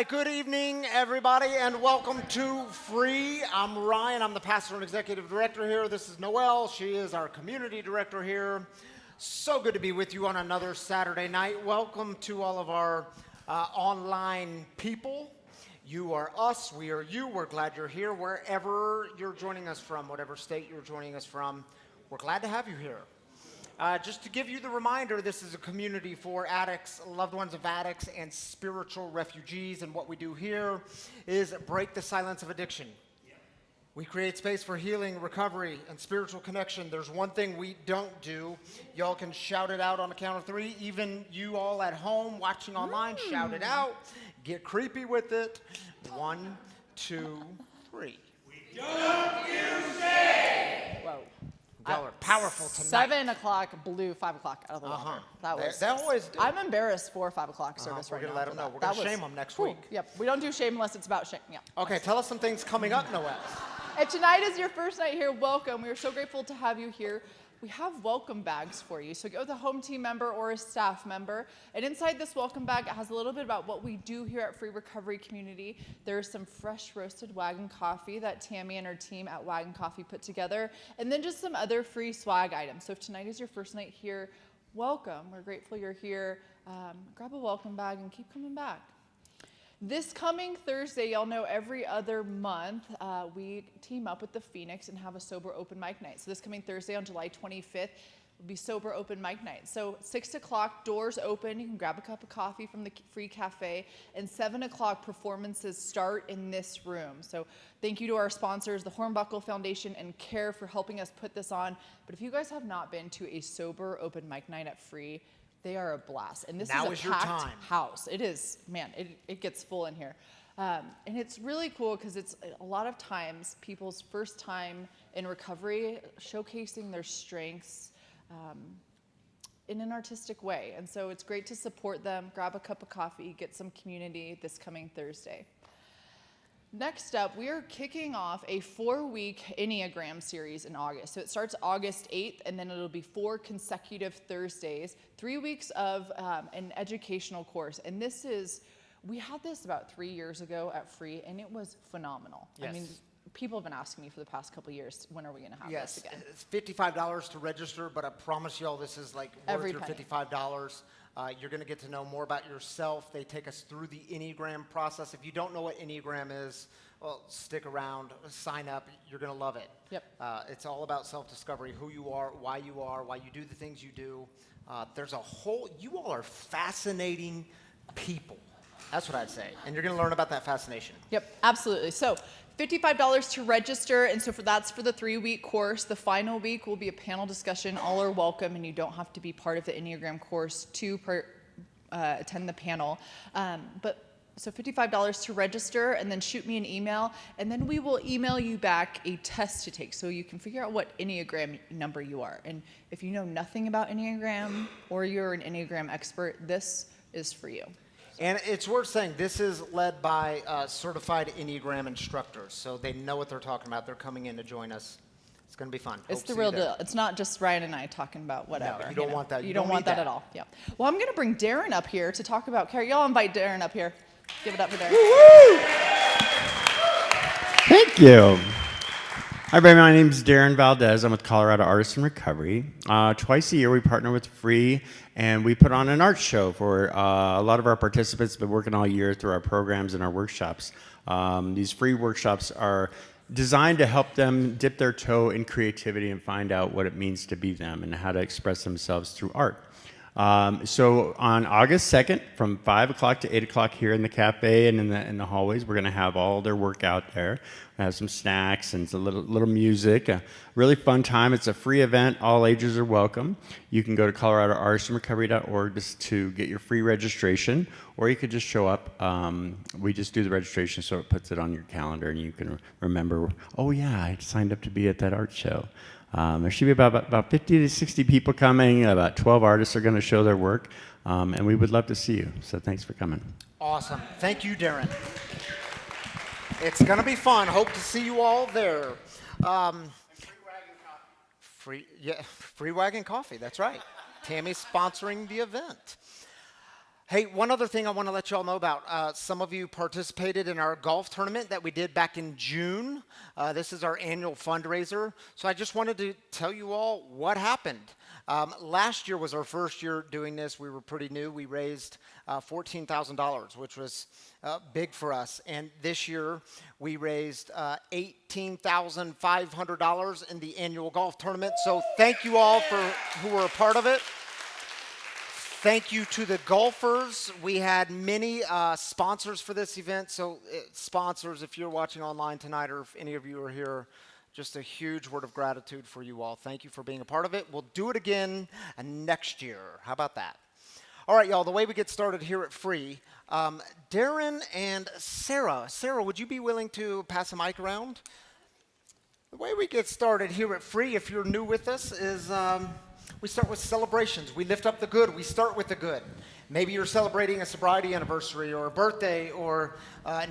right, good evening, everybody, and welcome to Free. I'm Ryan. I'm the pastor and executive director here. This is Noelle. She is our community director here. So good to be with you on another Saturday night. Welcome to all of our online people. You are us, we are you. We're glad you're here wherever you're joining us from, whatever state you're joining us from. We're glad to have you here. Just to give you the reminder, this is a community for addicts, loved ones of addicts, and spiritual refugees. And what we do here is break the silence of addiction. We create space for healing, recovery, and spiritual connection. There's one thing we don't do. Y'all can shout it out on the count of three. Even you all at home watching online, shout it out. Get creepy with it. 1, 2, 3. We don't do shame. Whoa. Y'all are powerful tonight. 7 o'clock blew 5 o'clock out of the water. That was. They always do. I'm embarrassed for 5 o'clock service right now. We're going to let them know. We're going to shame them next week. Yep. We don't do shame unless it's about shame. Yeah. Okay, tell us some things coming up, Noelle. If tonight is your first night here, welcome. We are so grateful to have you here. We have welcome bags for you. So go with a home team member or a staff member. And inside this welcome bag, it has a little bit about what we do here at Free Recovery Community. There's some fresh roasted Wagon coffee that Tammy and her team at Wagon Coffee put together. And then just some other free swag items. So if tonight is your first night here, welcome. We're grateful you're here. Grab a welcome bag and keep coming back. This coming Thursday, y'all know every other month, we team up with the Phoenix and have a sober open mic night. So this coming Thursday on July 25th will be sober open mic night. So 6 o'clock, doors open. You can grab a cup of coffee from the free cafe. And 7 o'clock, performances start in this room. So thank you to our sponsors, the Hornbuckle Foundation and CARE for helping us put this on. But if you guys have not been to a sober open mic night at Free, they are a blast. And this is a packed house. It is, man, it gets full in here. And it's really cool because it's a lot of times people's first time in recovery, showcasing their strengths in an artistic way. And so it's great to support them, grab a cup of coffee, get some community this coming Thursday. Next up, we are kicking off a 4-week Enneagram series in August. So it starts August 8th, and then it'll be 4 consecutive Thursdays, 3 weeks of an educational course. And this is, we had this about 3 years ago at Free, and it was phenomenal. Yes. I mean, people have been asking me for the past couple of years, when are we going to have this again? It's $55 to register, but I promise y'all this is like worth your $55. You're going to get to know more about yourself. They take us through the Enneagram process. If you don't know what Enneagram is, well, stick around, sign up. You're going to love it. Yep. It's all about self-discovery, who you are, why you do the things you do. There's a whole, you all are fascinating people. That's what I'd say. And you're going to learn about that fascination. Yep, absolutely. So $55 to register, and so that's for the 3-week course. The final week will be a panel discussion. All are welcome, and you don't have to be part of the Enneagram course to attend the panel. So $55 to register, and then shoot me an email, and then we will email you back a test to take so you can figure out what Enneagram number you are. And if you know nothing about Enneagram or you're an Enneagram expert, this is for you. And it's worth saying, this is led by certified Enneagram instructors, so they know what they're talking about. They're coming in to join us. It's going to be fun. It's the real deal. It's not just Ryan and I talking about whatever. No, you don't want that. You don't want that at all. Yeah. Well, I'm going to bring Darren up here to talk about care. Y'all invite Darren up here. Give it up for Darren. Woo-hoo! Thank you. Hi, everybody. My name is Darren Valdez. I'm with Colorado Artists in Recovery. Twice a year, we partner with Free, and we put on an art show for a lot of our participants. Been working all year through our programs and our workshops. These free workshops are designed to help them dip their toe in creativity and find out what it means to be them and how to express themselves through art. So on August 2nd, from 5 o'clock to 8 o'clock here in the cafe and in the hallways, we're going to have all their work out there. We have some snacks and some little music. A really fun time. It's a free event. All ages are welcome. You can go to coloradoartistsandrecovery.org just to get your free registration, or you could just show up. We just do the registration so it puts it on your calendar and you can remember, oh yeah, I signed up to be at that art show. There should be about 50 to 60 people coming. About 12 artists are going to show their work, and we would love to see you. So thanks for coming. Awesome. Thank you, Darren. It's going to be fun. Hope to see you all there. Free Wagon Coffee. That's right. Tammy's sponsoring the event. Hey, one other thing I want to let you all know about. Some of you participated in our golf tournament that we did back in June. This is our annual fundraiser. So I just wanted to tell you all what happened. Last year was our first year doing this. We were pretty new. We raised $14,000, which was big for us. And this year we raised $18,500 in the annual golf tournament. So thank you all for who were a part of it. Thank you to the golfers. We had many sponsors for this event. So sponsors, if you're watching online tonight or if any of you are here, just a huge word of gratitude for you all. Thank you for being a part of it. We'll do it again next year. How about that? All right, y'all, the way we get started here at Free, Darren and Sarah. Sarah, would you be willing to pass a mic around? The way we get started here at Free, if you're new with us, is we start with celebrations. We lift up the good. We start with the good. Maybe you're celebrating a sobriety anniversary or a birthday or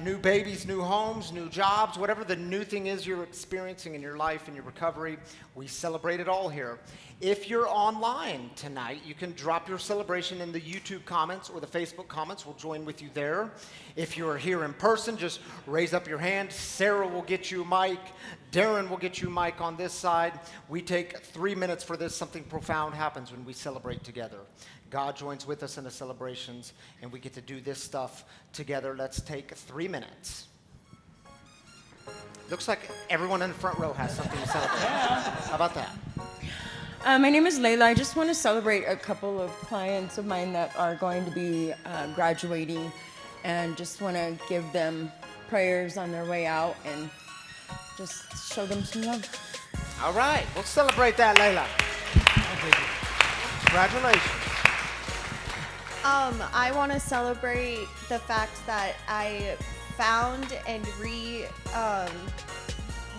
new babies, new homes, new jobs, whatever the new thing is you're experiencing in your life and your recovery. We celebrate it all here. If you're online tonight, you can drop your celebration in the YouTube comments or the Facebook comments. We'll join with you there. If you're here in person, just raise up your hand. Sarah will get you a mic. Darren will get you a mic on this side. We take 3 minutes for this. Something profound happens when we celebrate together. God joins with us in the celebrations, and we get to do this stuff together. Let's take 3 minutes. Looks like everyone in the front row has something to celebrate. How about that? My name is Layla. I just want to celebrate a couple of clients of mine that are going to be graduating, and just want to give them prayers on their way out and just show them some love. All right, we'll celebrate that, Layla. Congratulations. I want to celebrate the fact that I found and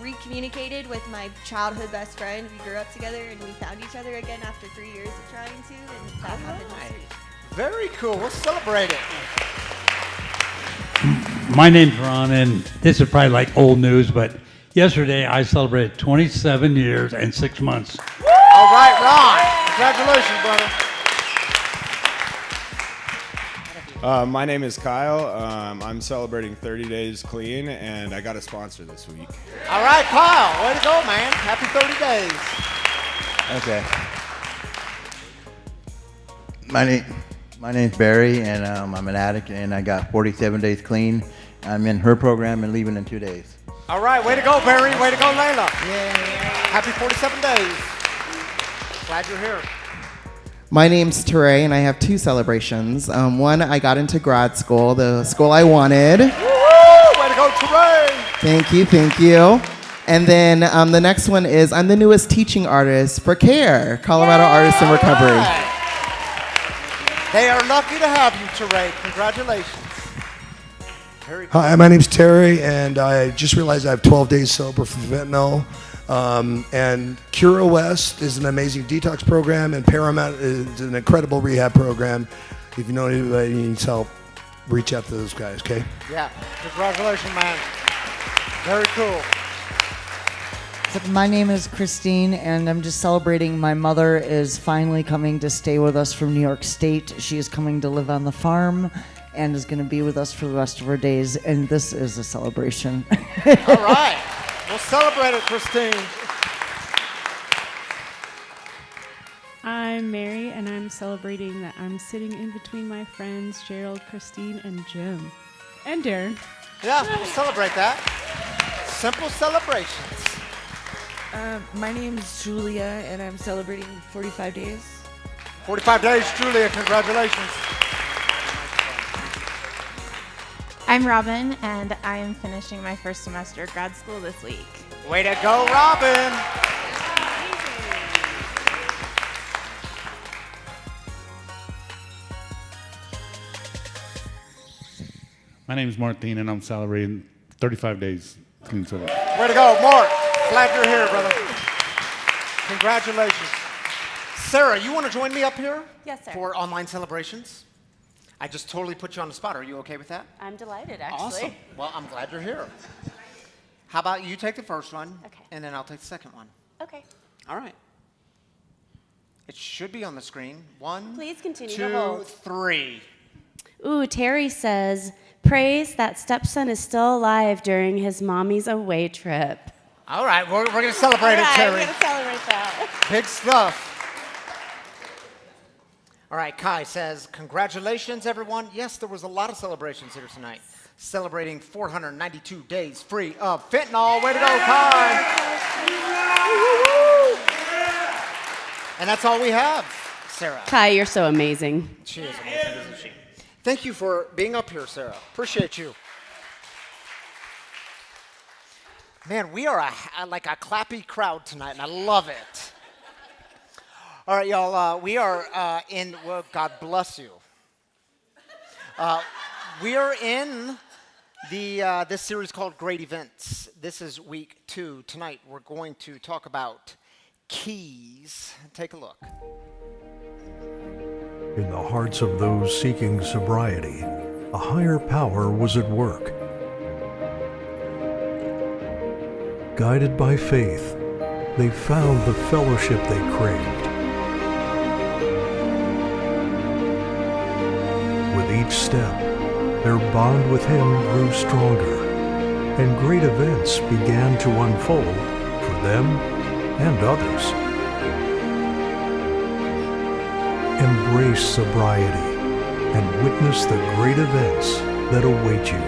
recommunicated with my childhood best friend. We grew up together and we found each other again after 3 years of trying to, and that happened this week. Very cool. We'll celebrate it. My name's Ron, and this is probably like old news, but yesterday I celebrated 27 years and 6 months. All right, Ron. Congratulations, brother. My name is Kyle. I'm celebrating 30 days clean, and I got a sponsor this week. All right, Kyle. Way to go, man. Happy 30 days. Okay. My name's Barry, and I'm an addict, and I got 47 days clean. I'm in her program and leaving in 2 days. All right, way to go, Barry. Way to go, Layla. Happy 47 days. Glad you're here. My name's Teray, and I have 2 celebrations. One, I got into grad school, the school I wanted. Woo! Way to go, Teray. Thank you. And then the next one is I'm the newest teaching artist for CARE, Colorado Artists in Recovery. Right. They are lucky to have you, Teray. Congratulations. Very cool. Hi, my name's Terry, and I just realized I have 12 days sober from fentanyl. And Cura West is an amazing detox program, and Paramount is an incredible rehab program. If you know anybody who needs help, reach out to those guys, okay? Yeah, congratulations, man. Very cool. My name is Christine, and I'm just celebrating my mother is finally coming to stay with us from New York State. She is coming to live on the farm and is going to be with us for the rest of her days, and this is a celebration. All right. We'll celebrate it, Christine. I'm Mary, and I'm celebrating that I'm sitting in between my friends, Gerald, Christine, and Jim. And Darren. Yeah, we'll celebrate that. Simple celebrations. My name is Julia, and I'm celebrating 45 days. 45 days, Julia. Congratulations. I'm Robin, and I am finishing my first semester of grad school this week. Way to go, Robin. My name's Martin, and I'm celebrating 35 days clean sober. Way to go, Mark. Glad you're here, brother. Congratulations. Sarah, you want to join me up here? Yes, sir. For online celebrations? I just totally put you on the spot. Are you okay with that? I'm delighted, actually. Awesome. Well, I'm glad you're here. How about you take the first one, Okay. and then I'll take the second one. Okay. All right. It should be on the screen. 1, Please continue 2, to hold. 3. Ooh, Terry says, praise that stepson is still alive during his mommy's away trip. All right, we're going to celebrate it, Terry. We're going to celebrate that. Big stuff. All right, Kai says, congratulations, everyone. Yes, there was a lot of celebrations here tonight. Celebrating 492 days free of fentanyl. Way to go, Kai. And that's all we have, Sarah. Kai, you're so amazing. She is amazing, isn't she? Thank you for being up here, Sarah. Appreciate you. Man, we are like a clappy crowd tonight, and I love it. All right, y'all, we are well, God bless you. We are in this series called Great Events. This is week 2. Tonight, we're going to talk about keys. Take a look. In the hearts of those seeking sobriety, a higher power was at work. Guided by faith, they found the fellowship they craved. With each step, their bond with Him grew stronger, and great events began to unfold for them and others. Embrace sobriety and witness the great events that await you.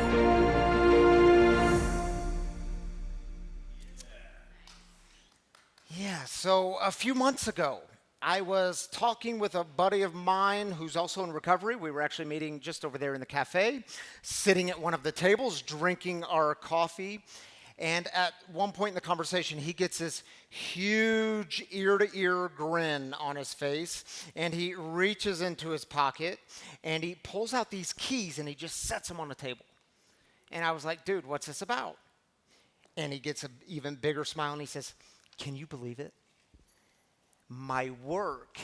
Yeah, so a few months ago, I was talking with a buddy of mine who's also in recovery. We were actually meeting just over there in the cafe, sitting at one of the tables, drinking our coffee. And at one point in the conversation, he gets this huge ear-to-ear grin on his face, and he reaches into his pocket, and he pulls out these keys, and he just sets them on the table. And I was like, dude, what's this about? And he gets an even bigger smile, and he says, can you believe it? My work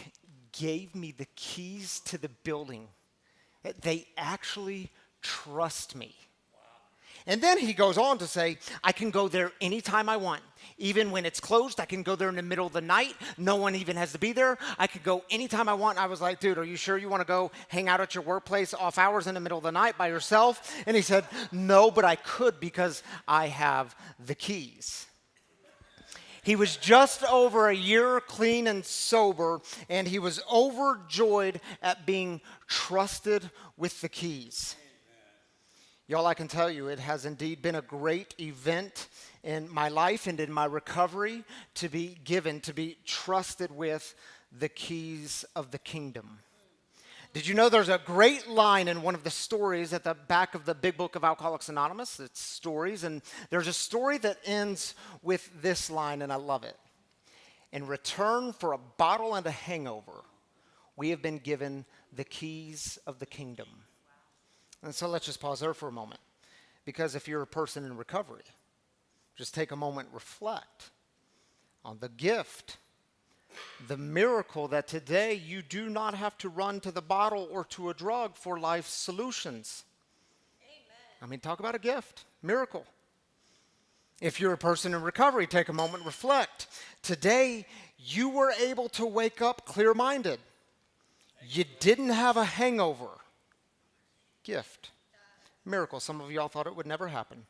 gave me the keys to the building. They actually trust me. And then he goes on to say, I can go there anytime I want. Even when it's closed, I can go there in the middle of the night. No one even has to be there. I could go anytime I want. And I was like, dude, are you sure you want to go hang out at your workplace off hours in the middle of the night by yourself? And he said, no, but I could because I have the keys. He was just over a year clean and sober, and he was overjoyed at being trusted with the keys. Y'all, I can tell you, it has indeed been a great event in my life and in my recovery to be given, to be trusted with the keys of the kingdom. Did you know there's a great line in one of the stories at the back of the big book of Alcoholics Anonymous? It's stories, and there's a story that ends with this line, and I love it. In return for a bottle and a hangover, we have been given the keys of the kingdom. And so let's just pause there for a moment. Because if you're a person in recovery, just take a moment, reflect on the gift, the miracle that today you do not have to run to the bottle or to a drug for life's solutions. Amen. I mean, talk about a gift, miracle. If you're a person in recovery, take a moment, reflect. Today, you were able to wake up clear-minded. You didn't have a hangover. Gift. Miracle. Some of y'all thought it would never happen.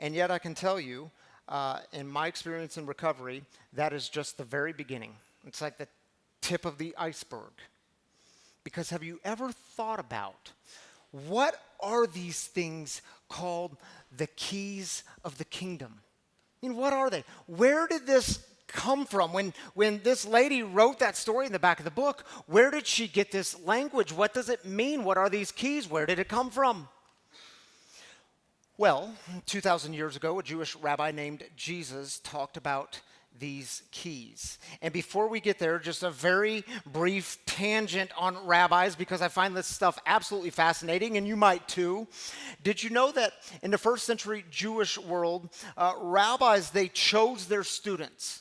And yet I can tell you, in my experience in recovery, that is just the very beginning. It's like the tip of the iceberg. Because have you ever thought about what are these things called the keys of the kingdom? I mean, what are they? Where did this come from? When this lady wrote that story in the back of the book, where did she get this language? What does it mean? What are these keys? Where did it come from? Well, 2,000 years ago, a Jewish rabbi named Jesus talked about these keys. And before we get there, just a very brief tangent on rabbis, because I find this stuff absolutely fascinating, and you might too. Did you know that in the first century Jewish world, rabbis, they chose their students?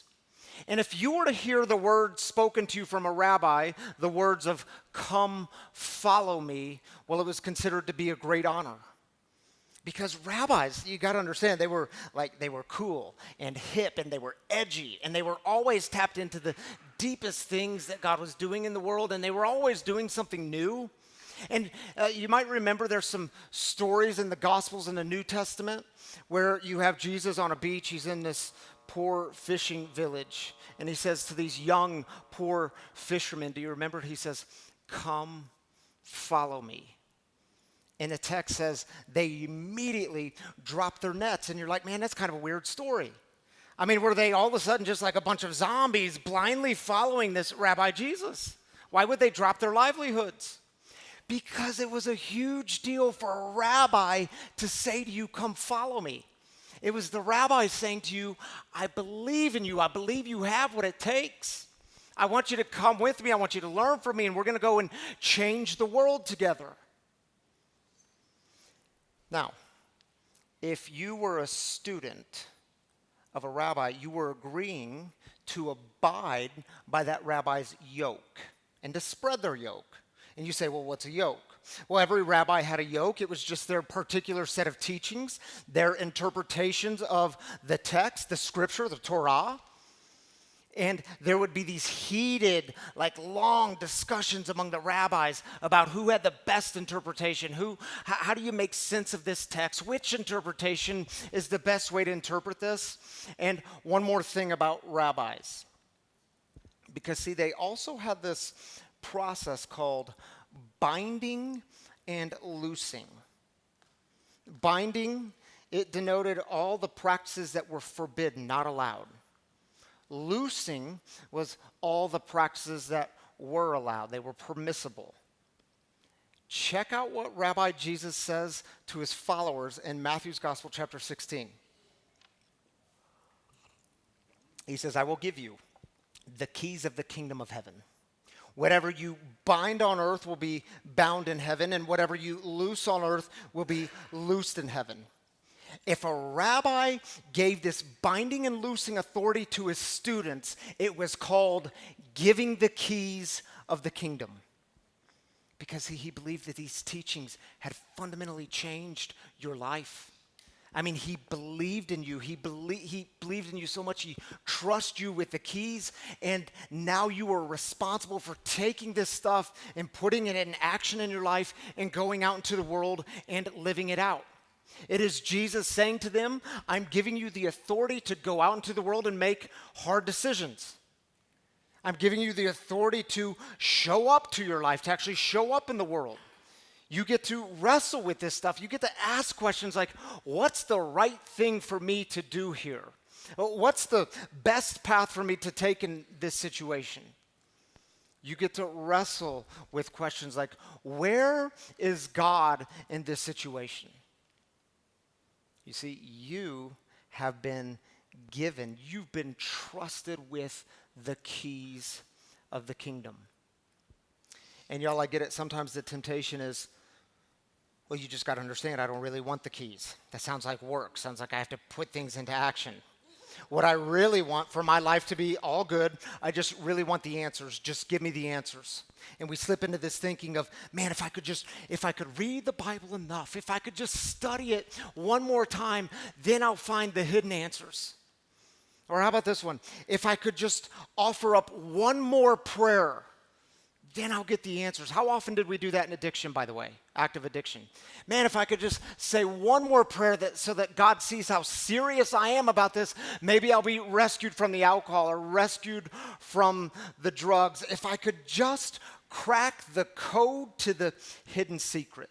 And if you were to hear the words spoken to you from a rabbi, the words of, come, follow me, well, it was considered to be a great honor. Because rabbis, you got to understand, they were cool and hip, and they were edgy, and they were always tapped into the deepest things that God was doing in the world, and they were always doing something new. And you might remember there's some stories in the Gospels in the New Testament where you have Jesus on a beach. He's in this poor fishing village. And he says to these young, poor fishermen, do you remember? He says, come, follow me. And the text says they immediately drop their nets. And you're like, man, that's kind of a weird story. I mean, were they all of a sudden just like a bunch of zombies blindly following this Rabbi Jesus? Why would they drop their livelihoods? Because it was a huge deal for a rabbi to say to you, come follow me. It was the rabbi saying to you, I believe in you. I believe you have what it takes. I want you to come with me. I want you to learn from me, and we're going to go and change the world together. Now, if you were a student of a rabbi, you were agreeing to abide by that rabbi's yoke and to spread their yoke. And you say, well, what's a yoke? Well, every rabbi had a yoke. It was just their particular set of teachings, their interpretations of the text, the scripture, the Torah. And there would be these heated, like long discussions among the rabbis about who had the best interpretation, how do you make sense of this text, which interpretation is the best way to interpret this. And one more thing about rabbis, because see, they also had this process called binding and loosing. Binding, it denoted all the practices that were forbidden, not allowed. Loosing was all the practices that were allowed. They were permissible. Check out what Rabbi Jesus says to his followers in Matthew's Gospel, chapter 16. He says, I will give you the keys of the kingdom of heaven. Whatever you bind on earth will be bound in heaven, and whatever you loose on earth will be loosed in heaven. If a rabbi gave this binding and loosing authority to his students, it was called giving the keys of the kingdom. Because he believed that these teachings had fundamentally changed your life. I mean, he believed in you. He believed in you so much, he trusts you with the keys, and now you are responsible for taking this stuff and putting it in action in your life and going out into the world and living it out. It is Jesus saying to them, I'm giving you the authority to go out into the world and make hard decisions. I'm giving you the authority to show up to your life, to actually show up in the world. You get to wrestle with this stuff. You get to ask questions like, what's the right thing for me to do here? What's the best path for me to take in this situation? You get to wrestle with questions like, where is God in this situation? You see, you have been given, you've been trusted with the keys of the kingdom. And y'all, I get it. Sometimes the temptation is, well, you just got to understand, I don't really want the keys. That sounds like work. Sounds like I have to put things into action. What I really want for my life to be all good, I just really want the answers. Just give me the answers. And we slip into this thinking of, man, if I could read the Bible enough, if I could just study it one more time, then I'll find the hidden answers. Or how about this one? If I could just offer up one more prayer, then I'll get the answers. How often did we do that in addiction, by the way? Active addiction. Man, if I could just say one more prayer so that God sees how serious I am about this, maybe I'll be rescued from the alcohol or rescued from the drugs. If I could just crack the code to the hidden secret.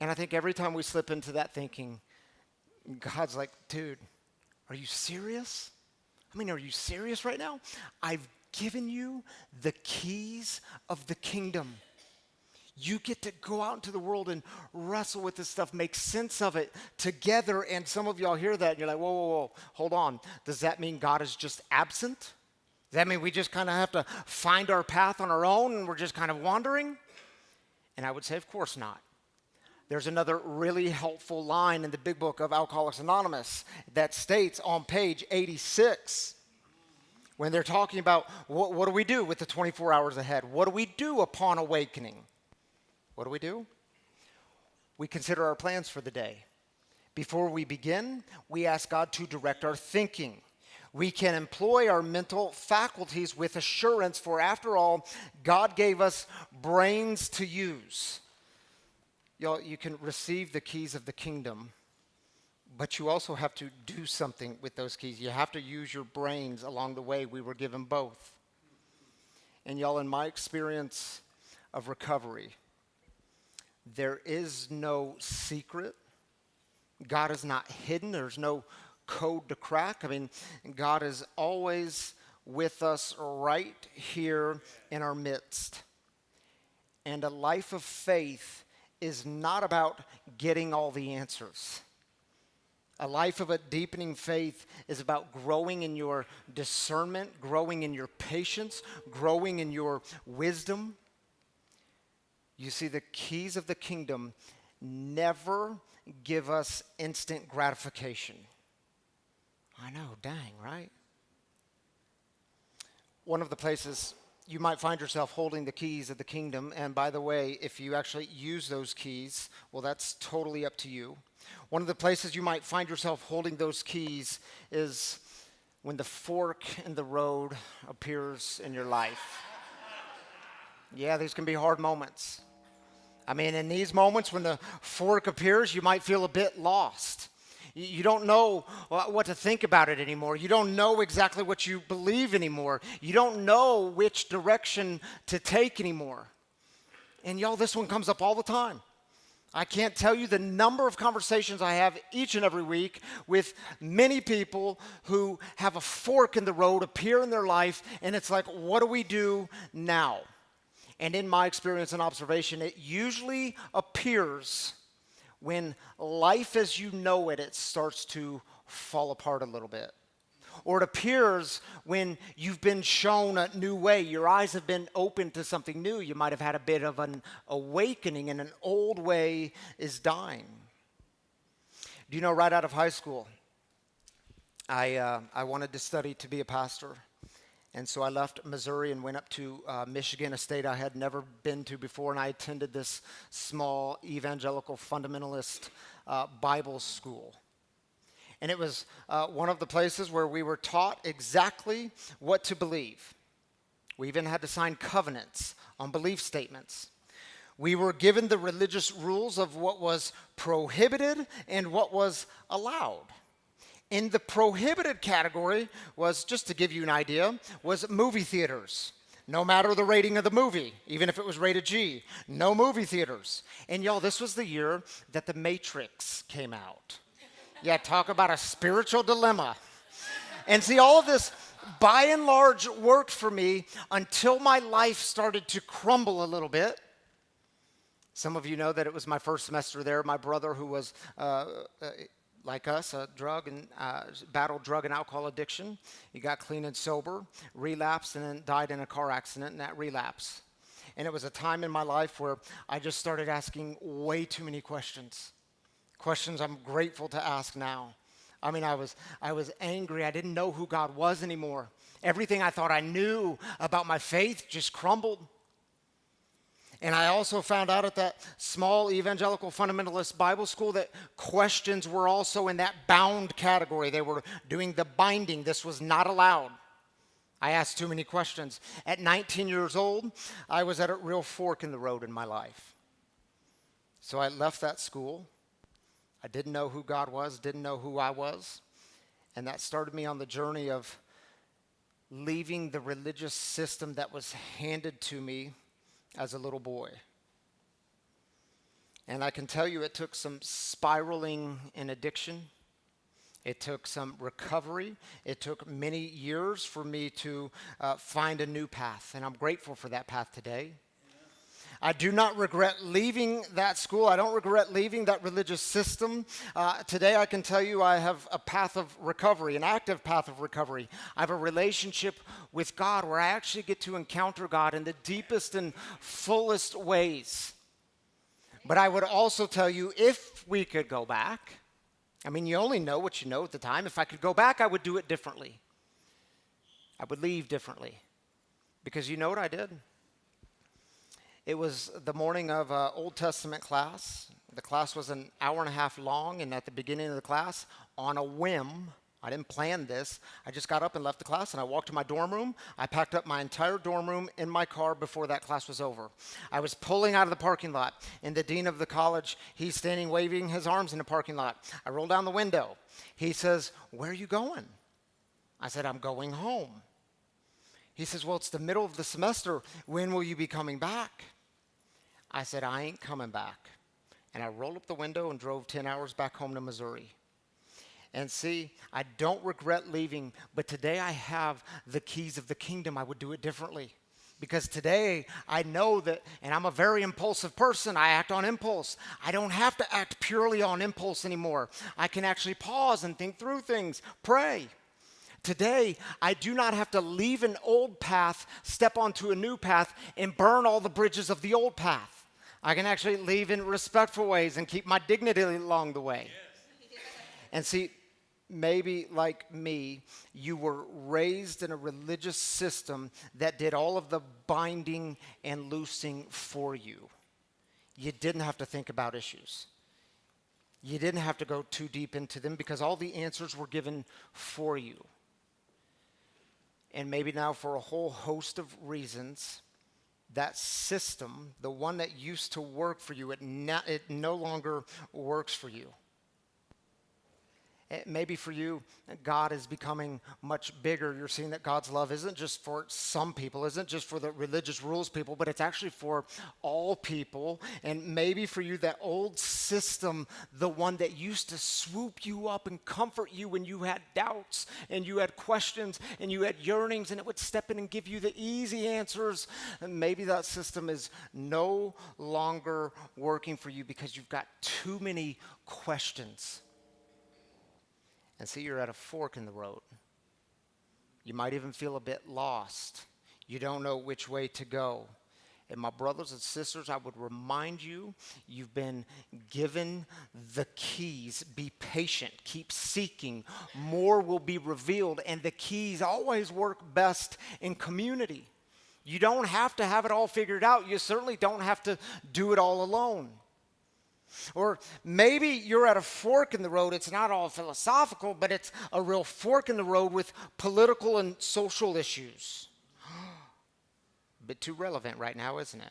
And I think every time we slip into that thinking, God's like, dude, are you serious? I mean, are you serious right now? I've given you the keys of the kingdom. You get to go out into the world and wrestle with this stuff, make sense of it together. And some of y'all hear that and you're like, whoa, whoa, whoa, hold on. Does that mean God is just absent? Does that mean we just kind of have to find our path on our own and we're just kind of wandering? And I would say, of course not. There's another really helpful line in the big book of Alcoholics Anonymous that states on page 86, when they're talking about what do we do with the 24 hours ahead? What do we do upon awakening? What do? We consider our plans for the day. Before we begin, we ask God to direct our thinking. We can employ our mental faculties with assurance, for after all, God gave us brains to use. Y'all, you can receive the keys of the kingdom, but you also have to do something with those keys. You have to use your brains along the way. We were given both. And y'all, in my experience of recovery, there is no secret. God is not hidden. There's no code to crack. I mean, God is always with us right here in our midst. And a life of faith is not about getting all the answers. A life of a deepening faith is about growing in your discernment, growing in your patience, growing in your wisdom. You see, the keys of the kingdom never give us instant gratification. I know, dang, right? One of the places you might find yourself holding the keys of the kingdom, and by the way, if you actually use those keys, well, that's totally up to you. One of the places you might find yourself holding those keys is when the fork in the road appears in your life. Yeah, these can be hard moments. I mean, in these moments when the fork appears, you might feel a bit lost. You don't know what to think about it anymore. You don't know exactly what you believe anymore. You don't know which direction to take anymore. And y'all, this one comes up all the time. I can't tell you the number of conversations I have each and every week with many people who have a fork in the road appear in their life, and it's like, what do we do now? And in my experience and observation, it usually appears when life as you know it starts to fall apart a little bit. Or it appears when you've been shown a new way. Your eyes have been opened to something new. You might have had a bit of an awakening and an old way is dying. Do you know, right out of high school, I wanted to study to be a pastor. And so I left Missouri and went up to Michigan, a state I had never been to before, and I attended this small evangelical fundamentalist Bible school. And it was one of the places where we were taught exactly what to believe. We even had to sign covenants on belief statements. We were given the religious rules of what was prohibited and what was allowed. In the prohibited category was, just to give you an idea, was movie theaters. No matter the rating of the movie, even if it was rated G, no movie theaters. And y'all, this was the year that The Matrix came out. Yeah, talk about a spiritual dilemma. And see, all of this, by and large, worked for me until my life started to crumble a little bit. Some of you know that it was my first semester there. My brother, who was like us, battled drug and alcohol addiction. He got clean and sober, relapsed, and then died in a car accident in that relapse. And it was a time in my life where I just started asking way too many questions. Questions I'm grateful to ask now. I mean, I was angry. I didn't know who God was anymore. Everything I thought I knew about my faith just crumbled. And I also found out at that small evangelical fundamentalist Bible school that questions were also in that bound category. They were doing the binding. This was not allowed. I asked too many questions. At 19 years old, I was at a real fork in the road in my life. So I left that school. I didn't know who God was, didn't know who I was. And that started me on the journey of leaving the religious system that was handed to me as a little boy. And I can tell you it took some spiraling in addiction. It took some recovery. It took many years for me to find a new path. And I'm grateful for that path today. I do not regret leaving that school. I don't regret leaving that religious system. Today I can tell you I have a path of recovery, an active path of recovery. I have a relationship with God where I actually get to encounter God in the deepest and fullest ways. But I would also tell you, if we could go back, I mean, you only know what you know at the time. If I could go back, I would do it differently. I would leave differently. Because you know what I did? It was the morning of an Old Testament class. The class was an hour and a half long, and at the beginning of the class, on a whim, I didn't plan this. I just got up and left the class, and I walked to my dorm room. I packed up my entire dorm room in my car before that class was over. I was pulling out of the parking lot, and the dean of the college, he's standing waving his arms in the parking lot. I roll down the window. He says, "Where are you going?" I said, "I'm going home." He says, "Well, it's the middle of the semester. When will you be coming back?" I said, "I ain't coming back." And I rolled up the window and drove 10 hours back home to Missouri. And see, I don't regret leaving, but today I have the keys of the kingdom. I would do it differently. Because today I know that, and I'm a very impulsive person, I act on impulse. I don't have to act purely on impulse anymore. I can actually pause and think through things, pray. Today, I do not have to leave an old path, step onto a new path, and burn all the bridges of the old path. I can actually leave in respectful ways and keep my dignity along the way. Yes. And see, maybe like me, you were raised in a religious system that did all of the binding and loosing for you. You didn't have to think about issues. You didn't have to go too deep into them because all the answers were given for you. And maybe now, for a whole host of reasons, that system, the one that used to work for you, it no longer works for you. Maybe for you, God is becoming much bigger. You're seeing that God's love isn't just for some people, isn't just for the religious rules people, but it's actually for all people. And maybe for you, that old system, the one that used to swoop you up and comfort you when you had doubts and you had questions and you had yearnings, and it would step in and give you the easy answers. And maybe that system is no longer working for you because you've got too many questions. And see, you're at a fork in the road. You might even feel a bit lost. You don't know which way to go. And my brothers and sisters, I would remind you, you've been given the keys. Be patient. Keep seeking. More will be revealed. And the keys always work best in community. You don't have to have it all figured out. You certainly don't have to do it all alone. Or maybe you're at a fork in the road. It's not all philosophical, but it's a real fork in the road with political and social issues. A bit too relevant right now, isn't it?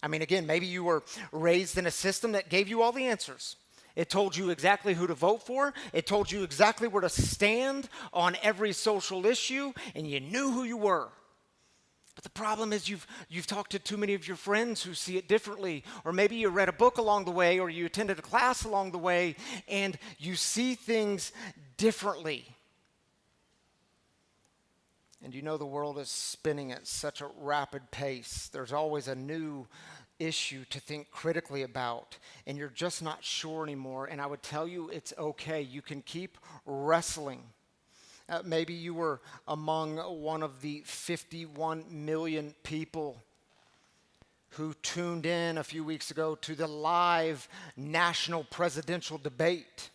I mean, again, maybe you were raised in a system that gave you all the answers. It told you exactly who to vote for. It told you exactly where to stand on every social issue, and you knew who you were. But the problem is you've talked to too many of your friends who see it differently, or maybe you read a book along the way, or you attended a class along the way, and you see things differently. And you know the world is spinning at such a rapid pace. There's always a new issue to think critically about, and you're just not sure anymore. And I would tell you it's okay. You can keep wrestling. Maybe you were among one of the 51 million people who tuned in a few weeks ago to the live national presidential debate.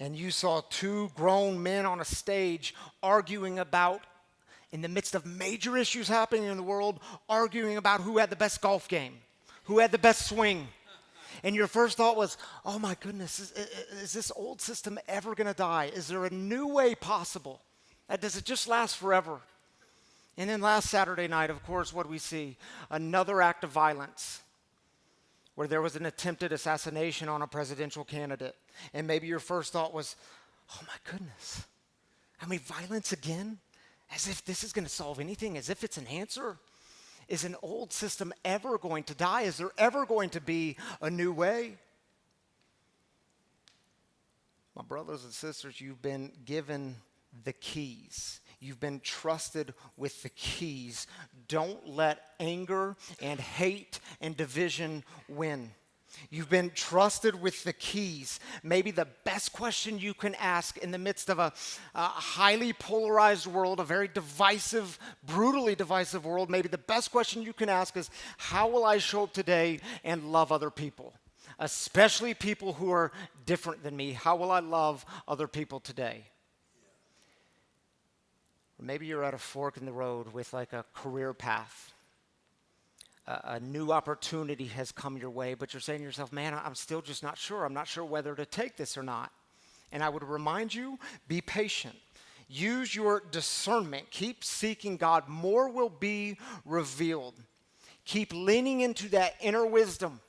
And you saw two grown men on a stage arguing about, in the midst of major issues happening in the world, arguing about who had the best golf game, who had the best swing. And your first thought was, oh my goodness, is this old system ever going to die? Is there a new way possible? Does it just last forever? And then last Saturday night, of course, what do we see? Another act of violence where there was an attempted assassination on a presidential candidate. And maybe your first thought was, oh my goodness, I mean, violence again? As if this is going to solve anything, as if it's an answer. Is an old system ever going to die? Is there ever going to be a new way? My brothers and sisters, you've been given the keys. You've been trusted with the keys. Don't let anger and hate and division win. You've been trusted with the keys. Maybe the best question you can ask in the midst of a highly polarized world, a very divisive, brutally divisive world, maybe the best question you can ask is, how will I show up today and love other people? Especially people who are different than me. How will I love other people today? Or maybe you're at a fork in the road with like a career path. A new opportunity has come your way, but you're saying to yourself, man, I'm still just not sure. I'm not sure whether to take this or not. And I would remind you, be patient. Use your discernment. Keep seeking God. More will be revealed. Keep leaning into that inner wisdom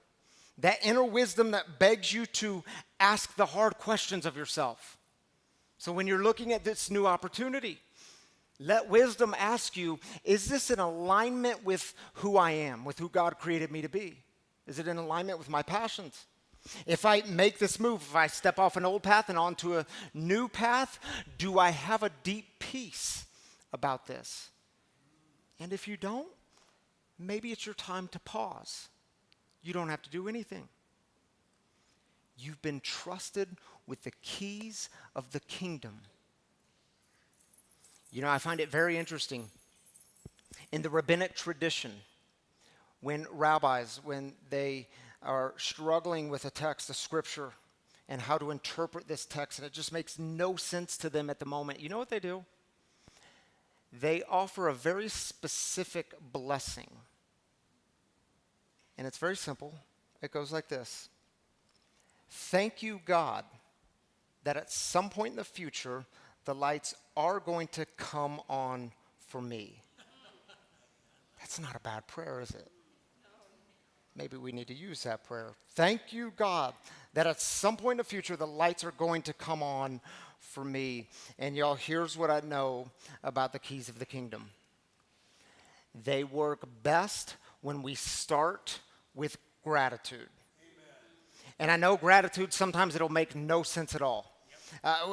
that begs you to ask the hard questions of yourself. So when you're looking at this new opportunity, let wisdom ask you, is this in alignment with who I am, with who God created me to be? Is it in alignment with my passions? If I make this move, if I step off an old path and onto a new path, do I have a deep peace about this? And if you don't, maybe it's your time to pause. You don't have to do anything. You've been trusted with the keys of the kingdom. You know, I find it very interesting. In the rabbinic tradition, when rabbis, when they are struggling with a text, a scripture, and how to interpret this text, and it just makes no sense to them at the moment, you know what they do? They offer a very specific blessing. And it's very simple. It goes like this. Thank you, God, that at some point in the future, the lights are going to come on for me. That's not a bad prayer, is it? Maybe we need to use that prayer. Thank you, God, that at some point in the future, the lights are going to come on for me. And y'all, here's what I know about the keys of the kingdom. They work best when we start with gratitude. Amen. And I know gratitude, sometimes it'll make no sense at all.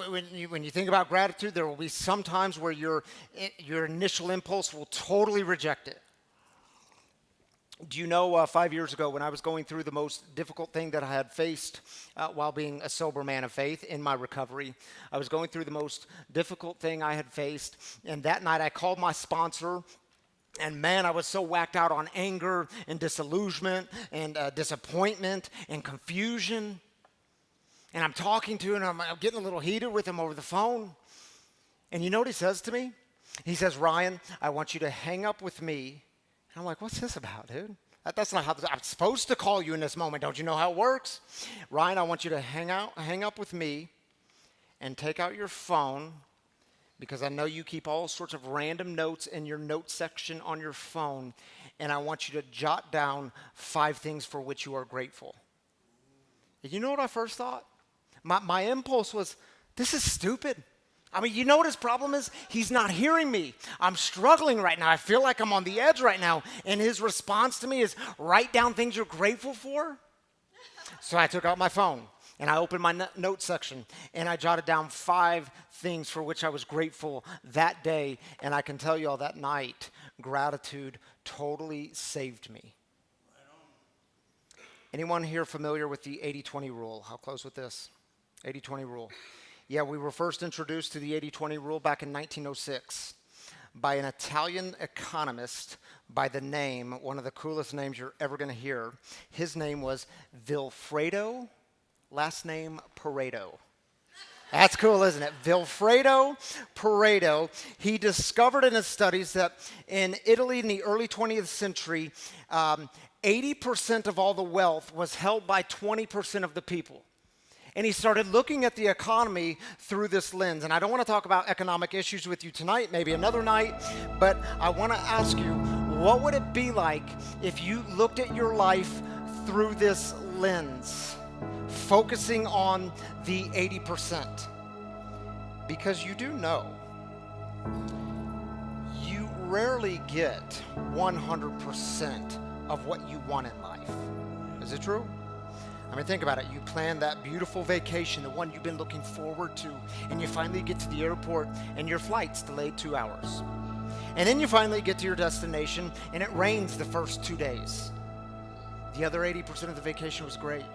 When you think about gratitude, there will be some times where your initial impulse will totally reject it. Do you know 5 years ago when I was going through the most difficult thing that I had faced while being a sober man of faith in my recovery, I was going through the most difficult thing I had faced, and that night I called my sponsor, and man, I was so whacked out on anger and disillusionment and disappointment and confusion. And I'm talking to him, and I'm getting a little heated with him over the phone. And you know what he says to me? He says, Ryan, I want you to hang up with me. And I'm like, what's this about, dude? That's not how I'm supposed to call you in this moment. Don't you know how it works? Ryan, I want you to hang up with me and take out your phone, because I know you keep all sorts of random notes in your note section on your phone, and I want you to jot down 5 things for which you are grateful. And you know what I first thought? My impulse was, this is stupid. I mean, you know what his problem is? He's not hearing me. I'm struggling right now. I feel like I'm on the edge right now. And his response to me is, write down things you're grateful for. So I took out my phone and I opened my note section and I jotted down 5 things for which I was grateful that day. And I can tell you all, that night, gratitude totally saved me. Anyone here familiar with the 80-20 rule? I'll close with this. 80-20 rule. Yeah, we were first introduced to the 80-20 rule back in 1906 by an Italian economist by the name, one of the coolest names you're ever going to hear. His name was Vilfredo, last name Pareto. That's cool, isn't it? Vilfredo Pareto. He discovered in his studies that in Italy in the early 20th century, 80% of all the wealth was held by 20% of the people. And he started looking at the economy through this lens. And I don't want to talk about economic issues with you tonight, maybe another night, but I want to ask you, what would it be like if you looked at your life through this lens, focusing on the 80%? Because you do know, you rarely get 100% of what you want in life. Is it true? I mean, think about it. You plan that beautiful vacation, the one you've been looking forward to, and you finally get to the airport and your flight's delayed 2 hours. And then you finally get to your destination and it rains the first 2 days. The other 80% of the vacation was great.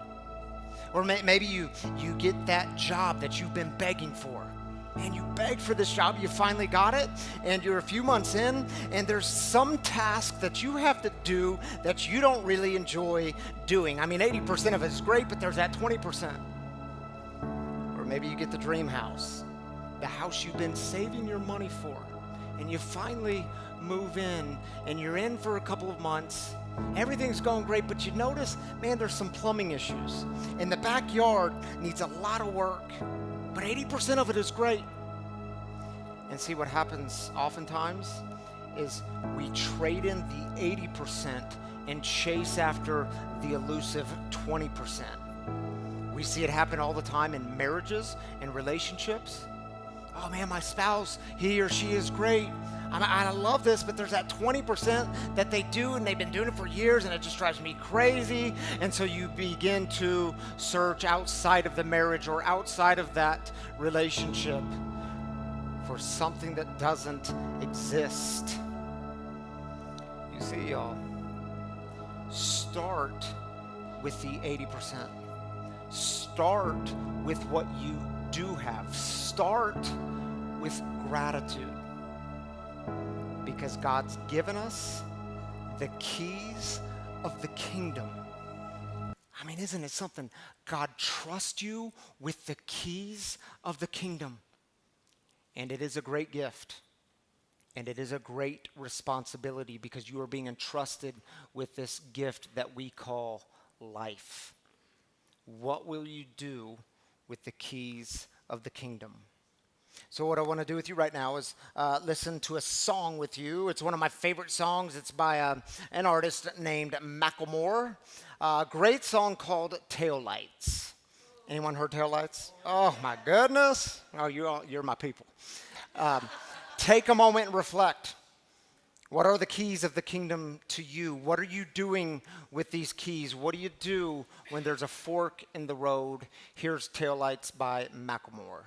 Or maybe you get that job that you've been begging for. Man, you begged for this job, you finally got it, and you're a few months in, and there's some task that you have to do that you don't really enjoy doing. I mean, 80% of it is great, but there's that 20%. Or maybe you get the dream house, the house you've been saving your money for, and you finally move in, and you're in for a couple of months. Everything's going great, but you notice, man, there's some plumbing issues. And the backyard needs a lot of work. but 80% of it is great. And see, what happens oftentimes is we trade in the 80% and chase after the elusive 20%. We see it happen all the time in marriages and relationships. Oh man, my spouse, he or she is great. I love this, but there's that 20% that they do, and they've been doing it for years, and it just drives me crazy. And so you begin to search outside of the marriage or outside of that relationship for something that doesn't exist. You see, y'all, start with the 80%. Start with what you do have. Start with gratitude. Because God's given us the keys of the kingdom. I mean, isn't it something? God trusts you with the keys of the kingdom. And it is a great gift. And it is a great responsibility because you are being entrusted with this gift that we call life. What will you do with the keys of the kingdom? So what I want to do with you right now is listen to a song with you. It's one of my favorite songs. It's by an artist named Macklemore. A great song called Taillights. Anyone heard Taillights? Oh my goodness. Oh, you're my people. Take a moment and reflect. What are the keys of the kingdom to you? What are you doing with these keys? What do you do when there's a fork in the road? Here's Taillights by Macklemore.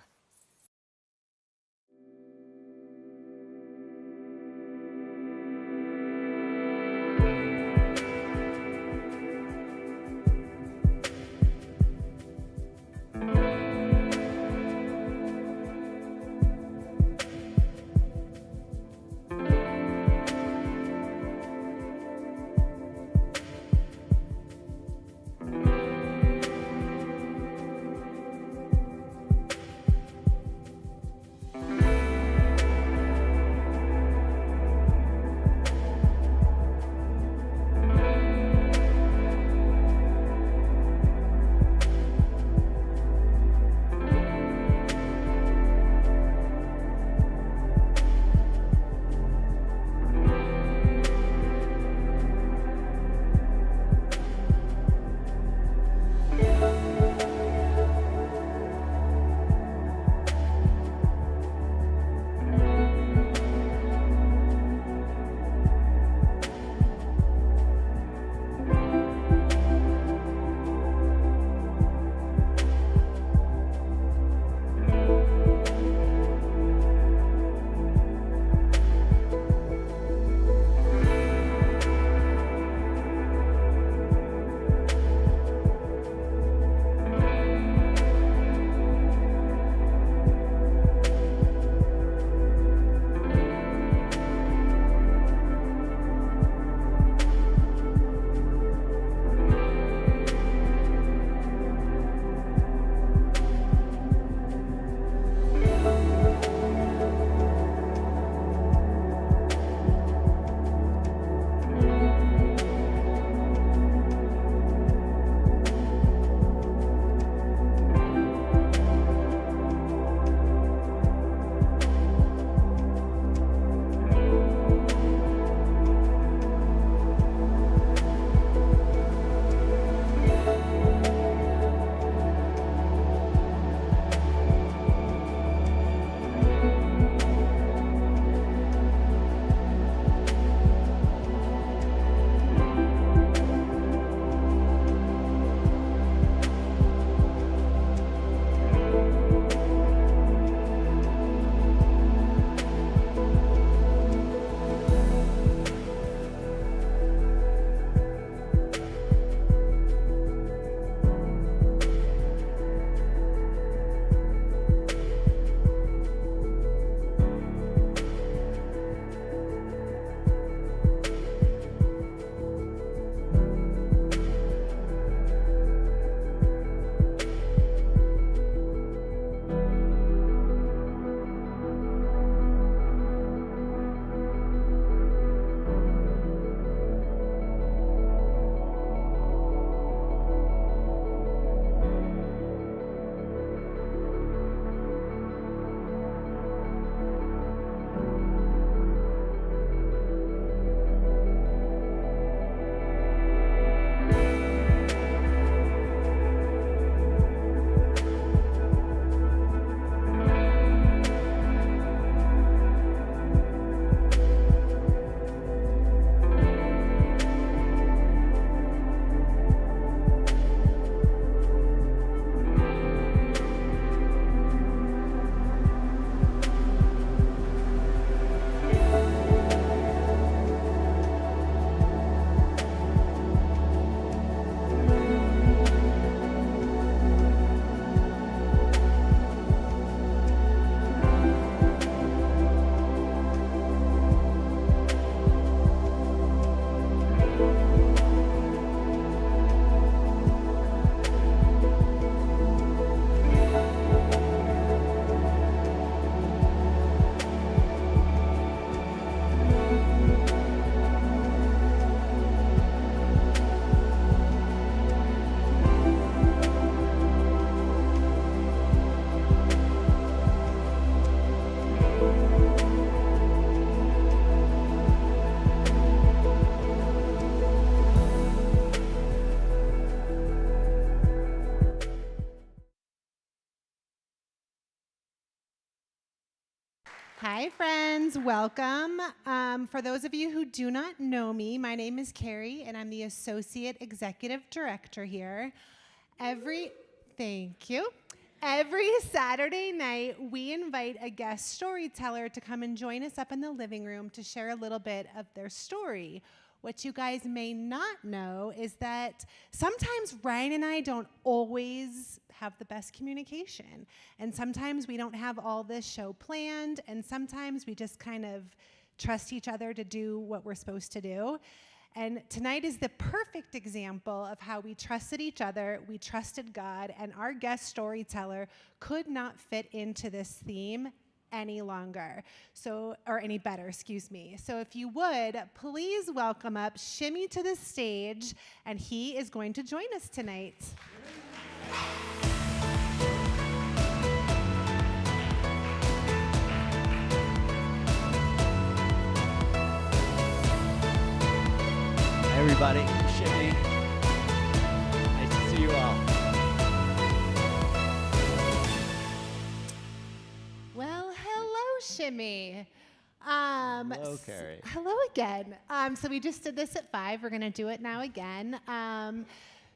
Hi, friends. Welcome. For those of you who do not know me, my name is Carrie, and I'm the Associate Executive Director here. Thank you. Every Saturday night, we invite a guest storyteller to come and join us up in the living room to share a little bit of their story. What you guys may not know is that sometimes Ryan and I don't always have the best communication. And sometimes we don't have all this show planned. And sometimes we just kind of trust each other to do what we're supposed to do. And tonight is the perfect example of how we trusted each other, we trusted God, and our guest storyteller could not fit into this theme any longer, or any better, excuse me. So if you would, please welcome up Shimi to the stage, and he is going to join us tonight. Hi everybody, I'm Shimi. Nice to see you all. Well, hello, Shimi. Hello, Carrie. Hello again. So we just did this at 5. We're going to do it now again.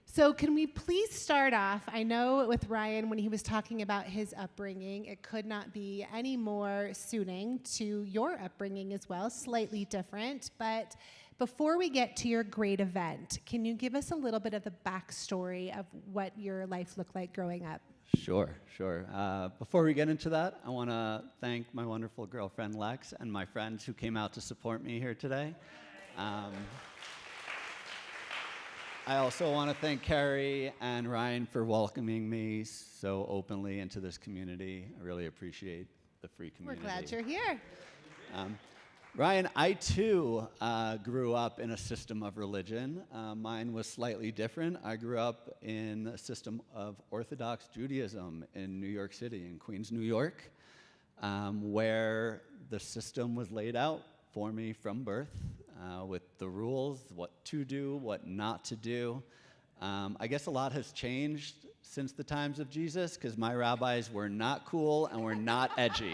So can we please start off? I know with Ryan, when he was talking about his upbringing, it could not be any more suiting to your upbringing as well, slightly different. But before we get to your great event, can you give us a little bit of the backstory of what your life looked like growing up? Sure. Before we get into that, I want to thank my wonderful girlfriend Lex and my friends who came out to support me here today. I also want to thank Carrie and Ryan for welcoming me so openly into this community. I really appreciate the free community. We're glad you're here. Ryan, I too grew up in a system of religion. Mine was slightly different. I grew up in a system of Orthodox Judaism in New York City, in Queens, New York, where the system was laid out for me from birth with the rules, what to do, what not to do. I guess a lot has changed since the times of Jesus because my rabbis were not cool and were not edgy.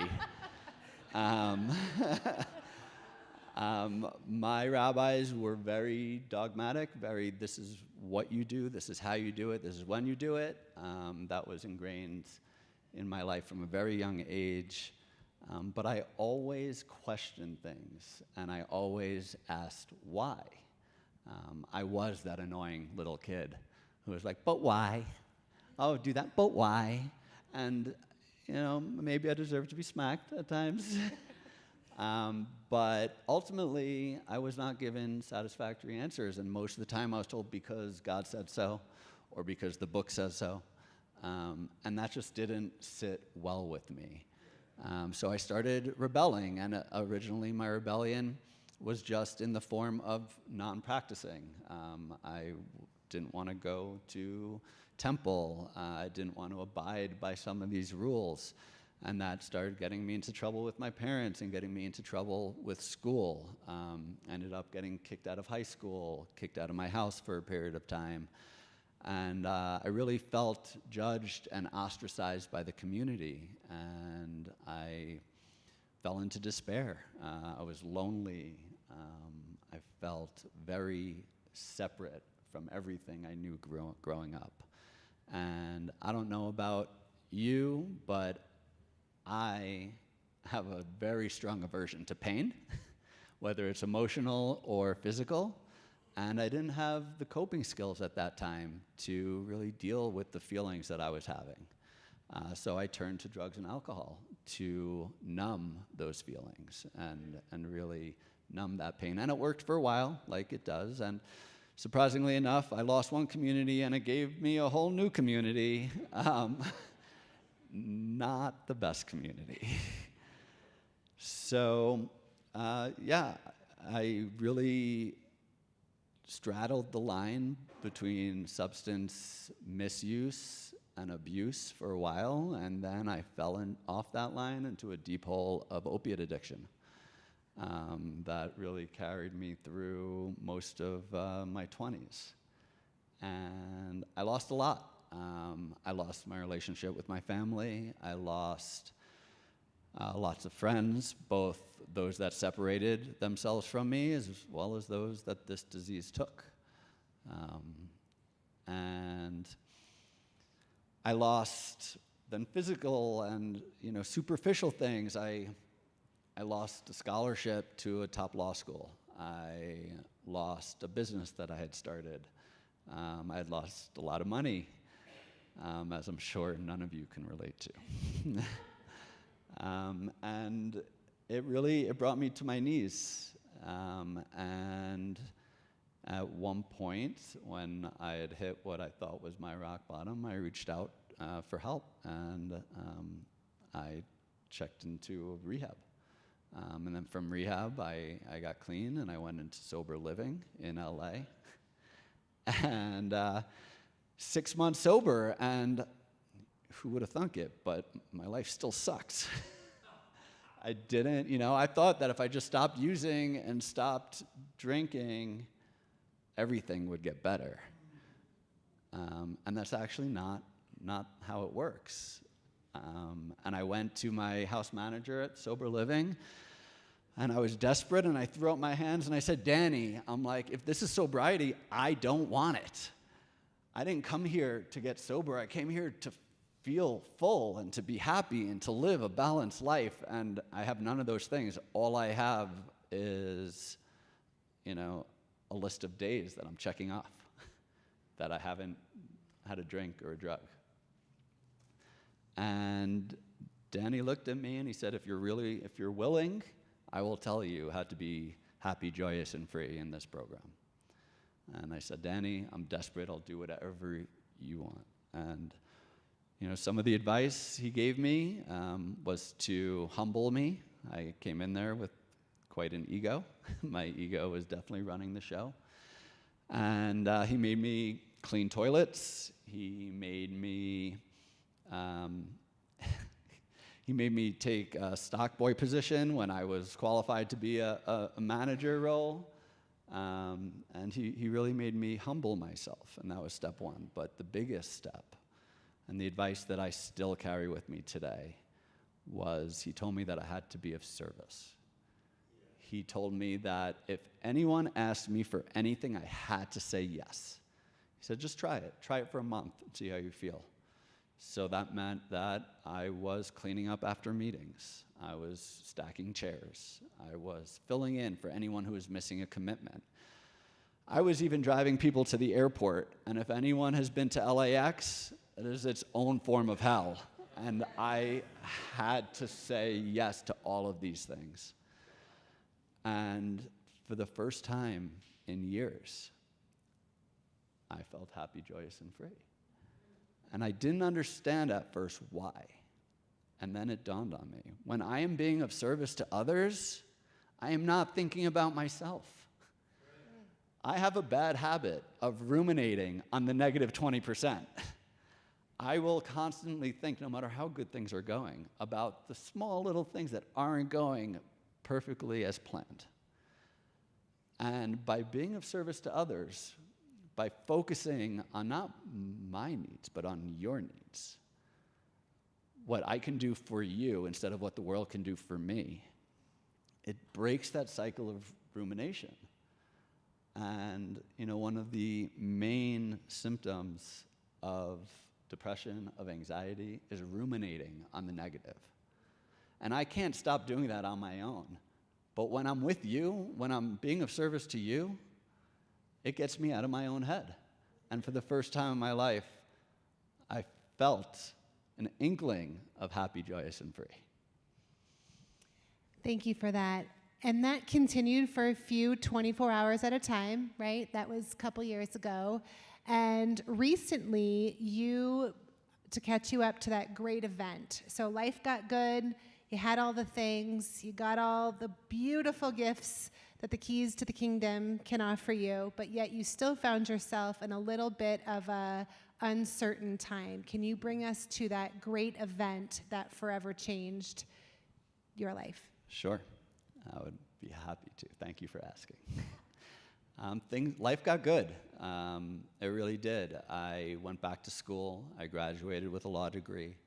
My rabbis were very dogmatic, this is what you do, this is how you do it, this is when you do it. That was ingrained in my life from a very young age. But I always questioned things, and I always asked why. I was that annoying little kid who was like, but why? Oh, do that, but why? And, maybe I deserve to be smacked at times. But ultimately, I was not given satisfactory answers, and most of the time I was told because God said so, or because the book says so, and that just didn't sit well with me. So I started rebelling, and originally my rebellion was just in the form of non-practicing. I didn't want to go to temple. I didn't want to abide by some of these rules. And that started getting me into trouble with my parents and getting me into trouble with school. Ended up getting kicked out of high school, kicked out of my house for a period of time. And I really felt judged and ostracized by the community. And I fell into despair. I was lonely. I felt very separate from everything I knew growing up. And I don't know about you, but I have a very strong aversion to pain, whether it's emotional or physical, and I didn't have the coping skills at that time to really deal with the feelings that I was having. So I turned to drugs and alcohol to numb those feelings and really numb that pain. And it worked for a while, like it does, and surprisingly enough, I lost one community and it gave me a whole new community. Not the best community. So, I really straddled the line between substance misuse and abuse for a while, and then I fell off that line into a deep hole of opiate addiction that really carried me through most of my 20s. And I lost a lot. I lost my relationship with my family. I lost lots of friends, both those that separated themselves from me as well as those that this disease took. And I lost then physical and superficial things. I lost a scholarship to a top law school. I lost a business that I had started. I had lost a lot of money, as I'm sure none of you can relate to. And it brought me to my knees. And at one point, when I had hit what I thought was my rock bottom, I reached out for help, and I checked into rehab. And then from rehab, I got clean, and I went into sober living in LA. And 6 months sober, and who would have thunk it, but my life still sucks. I didn't, I thought that if I just stopped using and stopped drinking, everything would get better. And that's actually not how it works. And I went to my house manager at Sober Living, and I was desperate, and I threw up my hands, and I said, Danny, I'm like, if this is sobriety, I don't want it. I didn't come here to get sober. I came here to feel full and to be happy and to live a balanced life, and I have none of those things. All I have is, a list of days that I'm checking off that I haven't had a drink or a drug. And Danny looked at me and he said, if you're willing, I will tell you how to be happy, joyous, and free in this program. And I said, Danny, I'm desperate. I'll do whatever you want. And some of the advice he gave me was to humble me. I came in there with quite an ego. My ego was definitely running the show. And he made me clean toilets. He made me take a stock boy position when I was qualified to be a manager role. And he really made me humble myself, and that was step one. But the biggest step, and the advice that I still carry with me today, was he told me that I had to be of service. He told me that if anyone asked me for anything, I had to say yes. He said, just try it. Try it for a month and see how you feel. So that meant that I was cleaning up after meetings. I was stacking chairs. I was filling in for anyone who was missing a commitment. I was even driving people to the airport. And if anyone has been to LAX, it is its own form of hell. And I had to say yes to all of these things. And for the first time in years, I felt happy, joyous, and free. And I didn't understand at first why. And then it dawned on me. When I am being of service to others, I am not thinking about myself. I have a bad habit of ruminating on the negative 20%. I will constantly think, no matter how good things are going, about the small little things that aren't going perfectly as planned. And by being of service to others, by focusing on not my needs, but on your needs, what I can do for you instead of what the world can do for me, it breaks that cycle of rumination. And one of the main symptoms of depression, of anxiety, is ruminating on the negative. And I can't stop doing that on my own. But when I'm with you, when I'm being of service to you, it gets me out of my own head. And for the first time in my life, I felt an inkling of happy, joyous, and free. Thank you for that. And that continued for a few 24 hours at a time, right? That was a couple years ago. And recently, to catch you up to that great event. So life got good. You had all the things. You got all the beautiful gifts that the keys to the kingdom can offer you, but yet you still found yourself in a little bit of a uncertain time. Can you bring us to that great event that forever changed your life? Sure. I would be happy to. Thank you for asking. Life got good. It really did. I went back to school. I graduated with a law degree.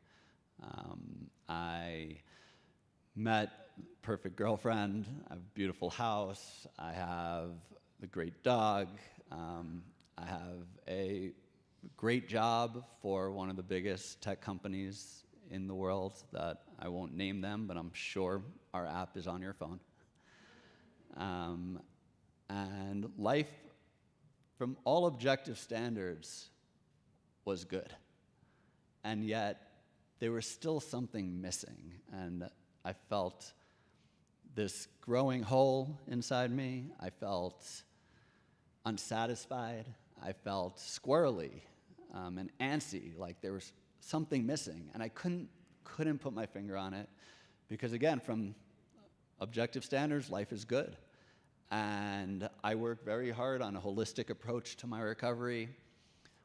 I met perfect girlfriend, I have a beautiful house, I have a great dog, I have a great job for one of the biggest tech companies in the world that I won't name them, but I'm sure our app is on your phone. And life, from all objective standards, was good. And yet, there was still something missing. And I felt this growing hole inside me. I felt unsatisfied. I felt squirrely and antsy, like there was something missing. And I couldn't put my finger on it because, again, from objective standards, life is good. And I work very hard on a holistic approach to my recovery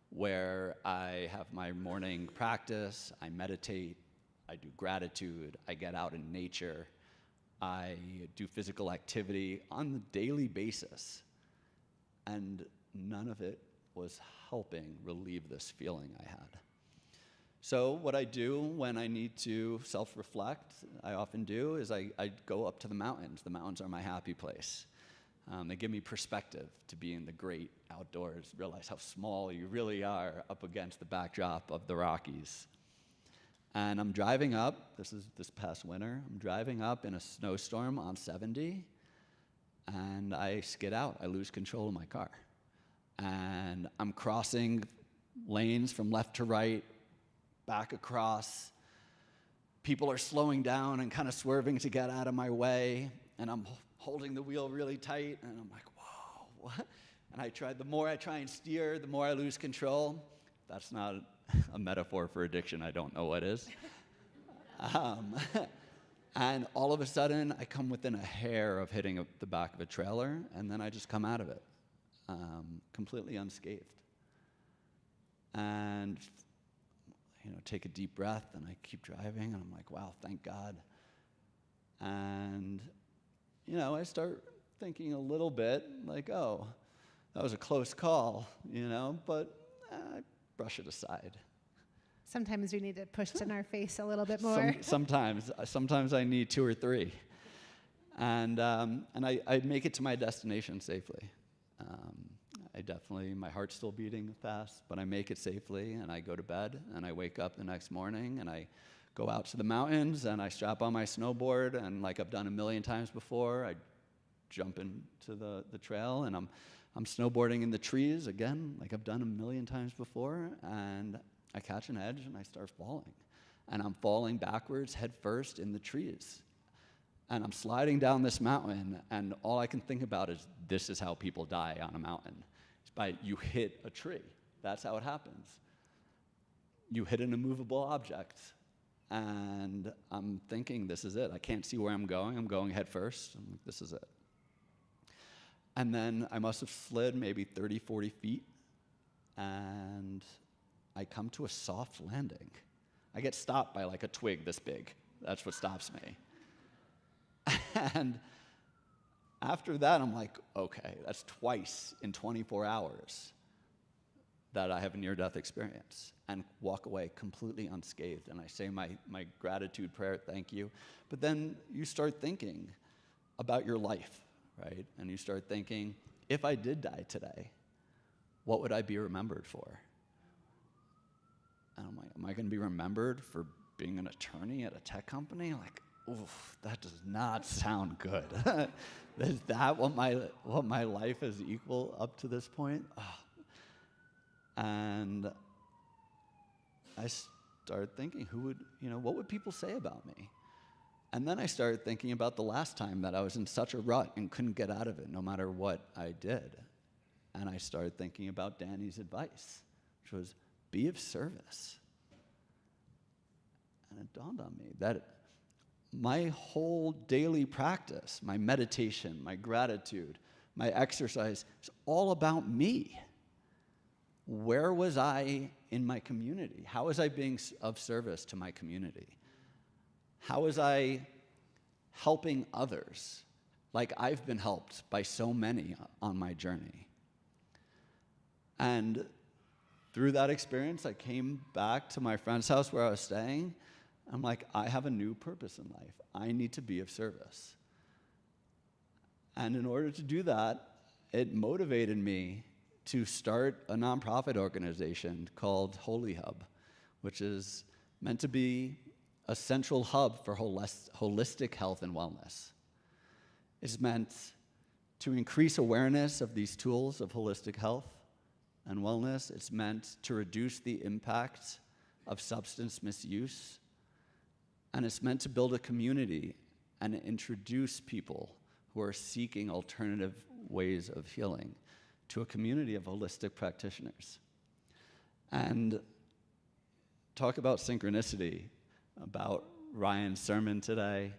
where I have my morning practice, I meditate, I do gratitude, I get out in nature, I do physical activity on a daily basis. And none of it was helping relieve this feeling I had. So what I do when I need to self-reflect, I often do, is I go up to the mountains. The mountains are my happy place. They give me perspective to be in the great outdoors, realize how small you really are up against the backdrop of the Rockies. And I'm driving up, this is this past winter, I'm driving up in a snowstorm on 70, and I skid out. I lose control of my car. And I'm crossing lanes from left to right, back across. People are slowing down and kind of swerving to get out of my way, and I'm holding the wheel really tight, and I'm like, whoa, what? And the more I try and steer, the more I lose control. That's not a metaphor for addiction. I don't know what is. And all of a sudden, I come within a hair of hitting the back of a trailer, and then I just come out of it, completely unscathed. And, take a deep breath, and I keep driving, and I'm like, wow, thank God. And I start thinking a little bit like, oh, that was a close call, but I brush it aside. Sometimes we need it pushed in our face a little bit more. Sometimes I need 2 or 3. And I make it to my destination safely. My heart's still beating fast, but I make it safely, and I go to bed, and I wake up the next morning, and I go out to the mountains, and I strap on my snowboard, and like I've done a million times before, I jump into the trail, and I'm snowboarding in the trees, again, like I've done a million times before, and I catch an edge, and I start falling. And I'm falling backwards, head first, in the trees. And I'm sliding down this mountain, and all I can think about is this is how people die on a mountain. It's by you hit a tree. That's how it happens. You hit an immovable object. And I'm thinking, this is it. I can't see where I'm going. I'm going head first. I'm like, this is it. And then I must have slid maybe 30, 40 feet, and I come to a soft landing. I get stopped by like a twig this big. That's what stops me. And after that, I'm like, okay, that's twice in 24 hours that I have a near-death experience, and walk away completely unscathed. And I say my gratitude prayer, thank you. But then you start thinking about your life, right? And you start thinking, if I did die today, what would I be remembered for? And I'm like, am I going to be remembered for being an attorney at a tech company? Like, oof, that does not sound good. Is that what my life has equal up to this point? Oh. And I started thinking, what would people say about me? And then I started thinking about the last time that I was in such a rut and couldn't get out of it no matter what I did. And I started thinking about Danny's advice, which was, be of service. And it dawned on me that my whole daily practice, my meditation, my gratitude, my exercise, is all about me. Where was I in my community? How was I being of service to my community? How was I helping others like I've been helped by so many on my journey? And through that experience, I came back to my friend's house where I was staying, I'm like, I have a new purpose in life. I need to be of service. And in order to do that, it motivated me to start a nonprofit organization called Holy Hub, which is meant to be a central hub for holistic health and wellness. It's meant to increase awareness of these tools of holistic health and wellness. It's meant to reduce the impact of substance misuse. And it's meant to build a community and introduce people who are seeking alternative ways of healing to a community of holistic practitioners. And talk about synchronicity, about Ryan's sermon today.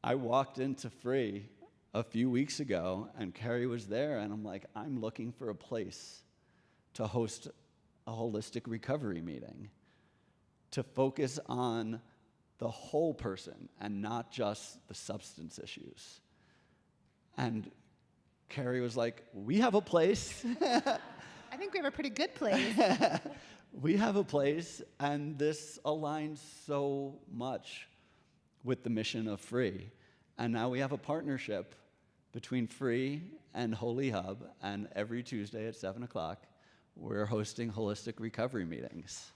I walked into Free a few weeks ago, and Carrie was there, and I'm like, I'm looking for a place to host a holistic recovery meeting, to focus on the whole person and not just the substance issues. And Carrie was like, we have a place. I think we have a pretty good place. We have a place, and this aligns so much with the mission of Free. And now we have a partnership between Free and Holy Hub, and every Tuesday at 7 o'clock, we're hosting holistic recovery meetings.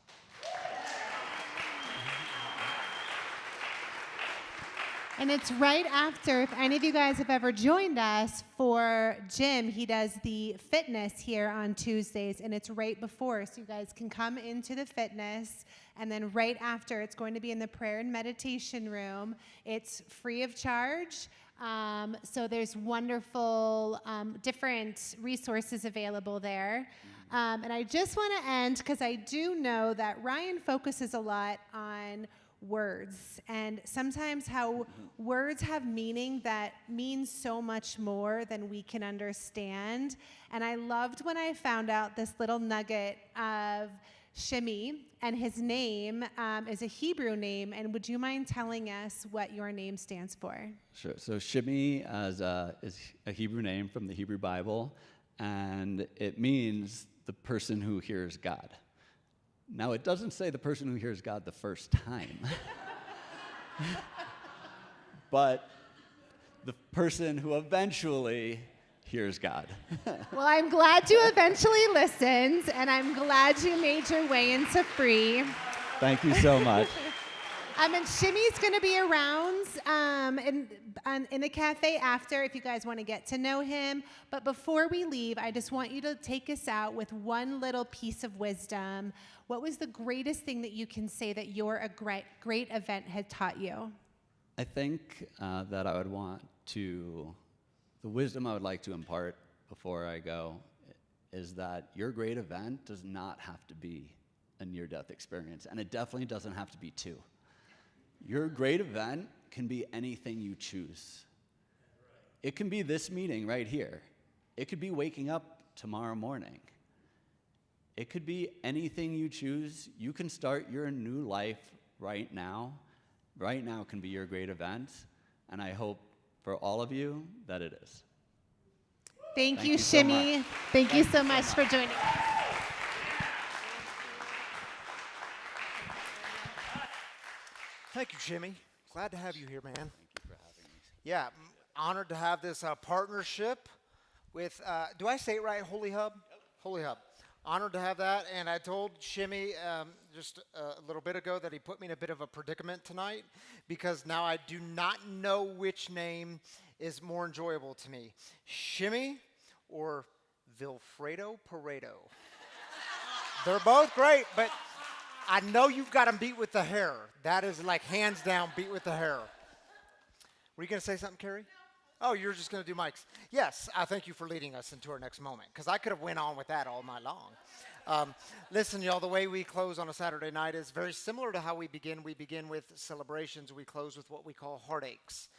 And it's right after, if any of you guys have ever joined us for Jim, he does the fitness here on Tuesdays, and it's right before. So you guys can come into the fitness, and then right after, it's going to be in the prayer and meditation room. It's free of charge. So there's wonderful different resources available there. And I just want to end, because I do know that Ryan focuses a lot on words, and sometimes how words have meaning that means so much more than we can understand. And I loved when I found out this little nugget of Shimi, and his name is a Hebrew name. And would you mind telling us what your name stands for? Sure. So Shimi is a Hebrew name from the Hebrew Bible, and it means the person who hears God. Now, it doesn't say the person who hears God the first time, but the person who eventually hears God. Well, I'm glad you eventually listened, and I'm glad you made your way into Free. Thank you so much. And Shimi's going to be around in the cafe after if you guys want to get to know him. But before we leave, I just want you to take us out with one little piece of wisdom. What was the greatest thing that you can say that a great event had taught you? I think that I would want to, the wisdom I would like to impart before I go is that your great event does not have to be a near-death experience, and it definitely doesn't have to be two. Your great event can be anything you choose. It can be this meeting right here. It could be waking up tomorrow morning. It could be anything you choose. You can start your new life right now. Right now can be your great event, and I hope for all of you that it is. Thank you, Shimi. So Thank you so much for joining. Thank you, Shimi. Glad to have you here, man. Thank you for having me. Yeah, honored to have this partnership with, do I say it right, Holy Hub? Yep. Holy Hub. Honored to have that, and I told Shimi just a little bit ago that he put me in a bit of a predicament tonight, because now I do not know which name is more enjoyable to me, Shimi or Vilfredo Pareto. They're both great, but I know you've got them beat with the hair. That is like hands down beat with the hair. Were you going to say something, Carrie? Oh, you're just going to do Mike's. Yes, I thank you for leading us into our next moment, because I could have went on with that all night long. Listen, y'all, the way we close on a Saturday night is very similar to how we begin. We begin with celebrations. We close with what we call heartaches.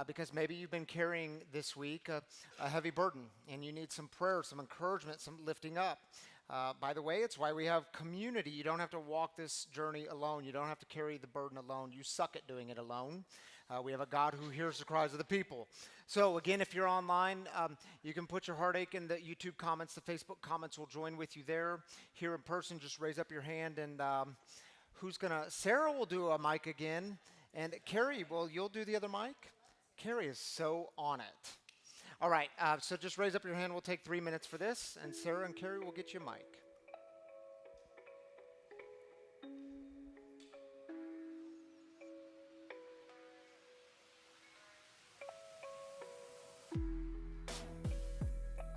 Because maybe you've been carrying this week a heavy burden, and you need some prayer, some encouragement, some lifting up. By the way, it's why we have community. You don't have to walk this journey alone. You don't have to carry the burden alone. You suck at doing it alone. We have a God who hears the cries of the people. So again, if you're online, you can put your heartache in the YouTube comments. The Facebook comments will join with you there. Here in person, just raise up your hand, and Who's gonna? Sarah will do a mic again, and Carrie, well, you'll do the other mic. Carrie is so on it. All right, so just raise up your hand. We'll take 3 minutes for this, and Sarah and Carrie will get you a mic.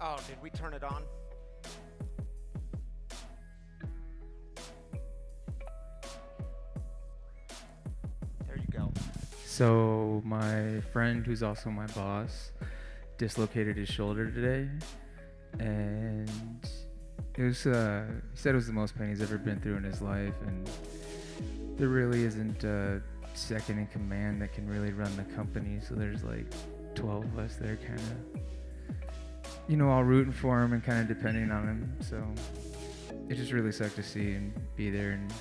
Oh, did we turn it on? There you go. So my friend, who's also my boss, dislocated his shoulder today, and it was. He said it was the most pain he's ever been through in his life, and there really isn't a second in command that can really run the company. So there's like 12 of us that are kind of, all rooting for him and kind of depending on him. So it just really sucked to see and be there, and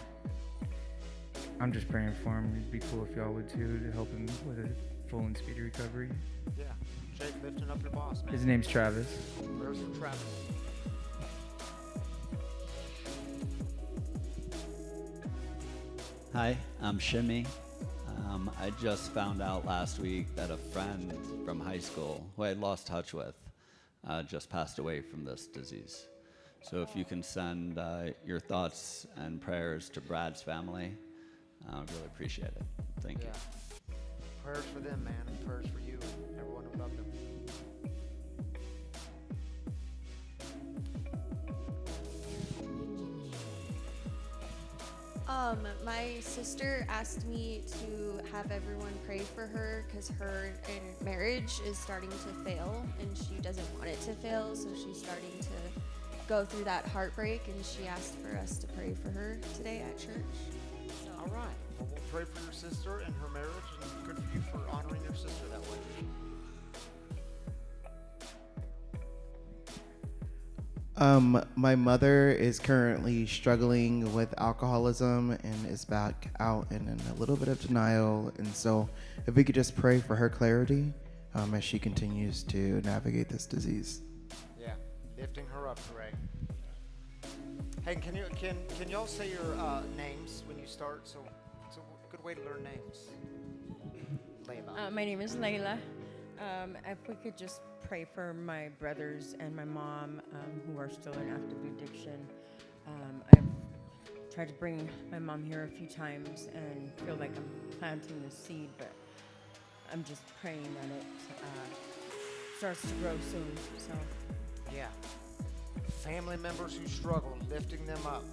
I'm just praying for him. It'd be cool if y'all would too, to help him with a full and speedy recovery. Yeah, Jake lifting up your boss, man. His name's Travis. Where's Travis? Hi, I'm Shimi. I just found out last week that a friend from high school, who I had lost touch with, just passed away from this disease. So if you can send your thoughts and prayers to Brad's family, I would really appreciate it. Thank you. Prayers for them, man, and prayers for you and everyone who loved them. My sister asked me to have everyone pray for her because her marriage is starting to fail and she doesn't want it to fail, so she's starting to go through that heartbreak, and she asked for us to pray for her today at church. All right. Well, we'll pray for your sister and her marriage, and good for you for honoring your sister that way. My mother is currently struggling with alcoholism and is back out and in a little bit of denial. And so if we could just pray for her clarity as she continues to navigate this disease. Yeah, lifting her up, Ray. Hey, can y'all say your names when you start? So it's a good way to learn names. Layla. My name is Layla. If we could just pray for my brothers and my mom who are still in active addiction. I've tried to bring my mom here a few times and feel like I'm planting the seed, but I'm just praying that it starts to grow soon. So Yeah. Family members who struggle, lifting them up.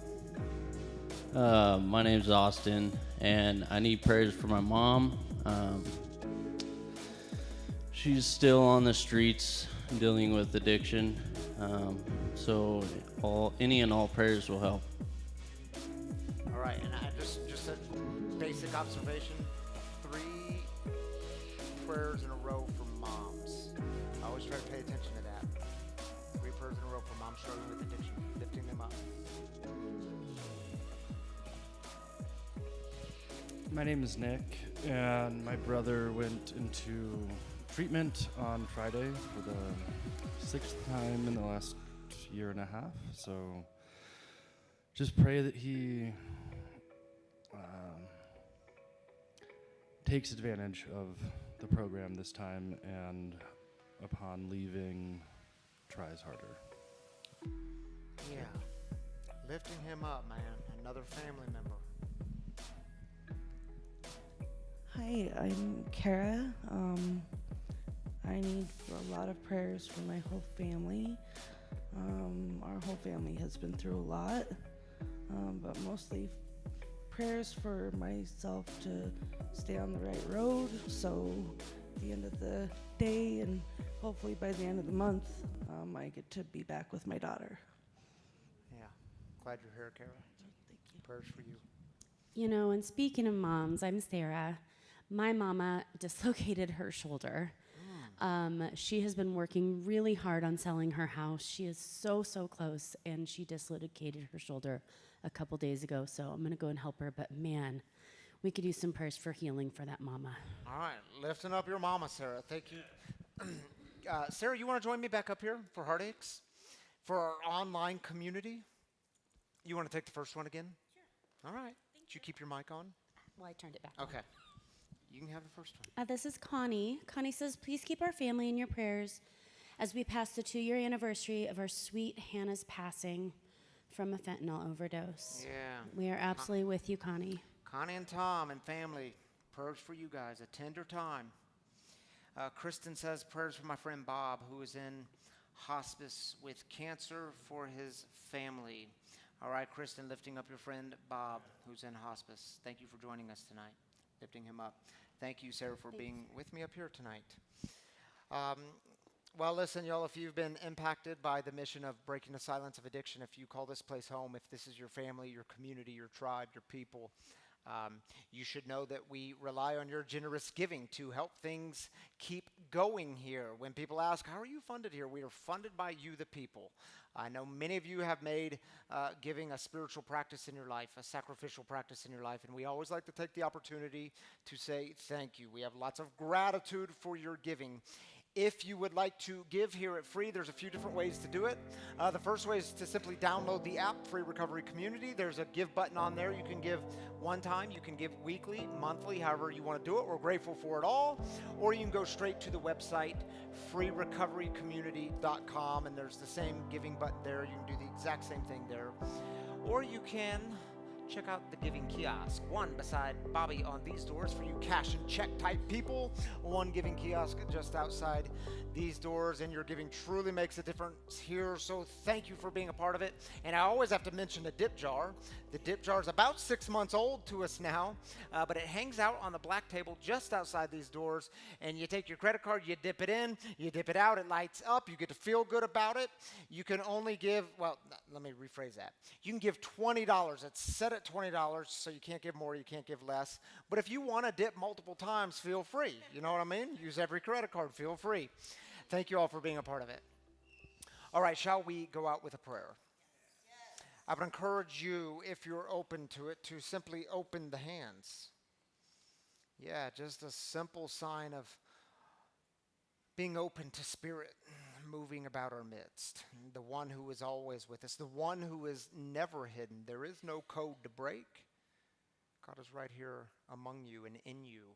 My name's Austin, and I need prayers for my mom. She's still on the streets dealing with addiction, so any and all prayers will help. All right, and I just a basic observation: 3 prayers in a row for moms. I always try to pay attention to that. 3 prayers in a row for moms struggling with addiction, lifting them up. My name is Nick, and my brother went into treatment on Friday for the 6th time in the last year and a half. So just pray that he takes advantage of the program this time, and upon leaving, tries harder. Yeah, lifting him up, man. Another family member. Hi, I'm Kara. I need a lot of prayers for my whole family. Our whole family has been through a lot, but mostly prayers for myself to stay on the right road. So at the end of the day, and hopefully by the end of the month, I get to be back with my daughter. Yeah, glad you're here, Kara. Thank you. Prayers for you. You know, and speaking of moms, I'm Sarah. My mama dislocated her shoulder. She has been working really hard on selling her house. She is so close, and she dislocated her shoulder a couple days ago, so I'm going to go and help her. But man, we could use some prayers for healing for that mama. All right, lifting up your mama, Sarah. Thank you. Sarah, you want to join me back up here for Heartaches? For our online community? You want to take the first one again? Sure. All right. Did you keep your mic on? Well, I turned it back on. Okay. You can have the first one. This is Connie. Connie says, please keep our family in your prayers as we pass the 2-year anniversary of our sweet Hannah's passing from a fentanyl overdose. Yeah. We are absolutely with you, Connie. Connie and Tom and family, prayers for you guys, a tender time. Kristen says, prayers for my friend Bob, who is in hospice with cancer for his family. All right, Kristen, lifting up your friend Bob, who's in hospice. Thank you for joining us tonight, lifting him up. Thank you, Sarah, for being with me up here tonight. Well, listen, y'all, if you've been impacted by the mission of breaking the silence of addiction, if you call this place home, if this is your family, your community, your tribe, your people, you should know that we rely on your generous giving to help things keep going here. When people ask, how are you funded here? We are funded by you, the people. I know many of you have made giving a spiritual practice in your life, a sacrificial practice in your life, and we always like to take the opportunity to say thank you. We have lots of gratitude for your giving. If you would like to give here at Free, there's a few different ways to do it. The first way is to simply download the app, Free Recovery Community. There's a give button on there. You can give one time. You can give weekly, monthly, however you want to do it. We're grateful for it all. Or you can go straight to the website, freerecoverycommunity.com, and there's the same giving button there. You can do the exact same thing there. Or you can check out the giving kiosk, one beside Bobby on these doors for you cash and check type people, one giving kiosk just outside these doors, and your giving truly makes a difference here, so thank you for being a part of it. And I always have to mention the dip jar. The dip jar is about 6 months old to us now, but it hangs out on the black table just outside these doors, and you take your credit card, you dip it in, you dip it out, it lights up, you get to feel good about it. You can only give, well, let me rephrase that. You can give $20. It's set at $20, so you can't give more, you can't give less. But if you want to dip multiple times, feel free. You know what I mean? Use every credit card, feel free. Thank you all for being a part of it. All right, shall we go out with a prayer? I would encourage you, if you're open to it, to simply open the hands. Yeah, just a simple sign of being open to Spirit moving about our midst. The one who is always with us, the one who is never hidden. There is no code to break. God is right here among you and in you.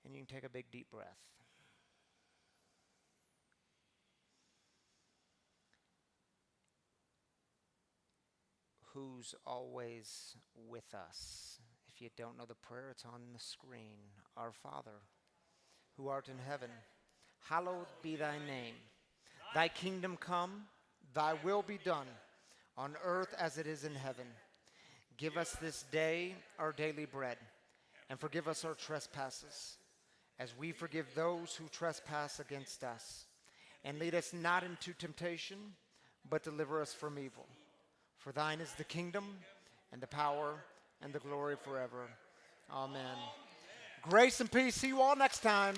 And you can take a big deep breath. Who's always with us? If you don't know the prayer, it's on the screen. Our Father, who art in heaven, hallowed be thy name. Thy kingdom come, thy will be done, on earth as it is in heaven. Give us this day our daily bread, and forgive us our trespasses, as we forgive those who trespass against us. And lead us not into temptation, but deliver us from evil. For thine is the kingdom, and the power, and the glory forever. Amen. Grace and peace. See you all next time.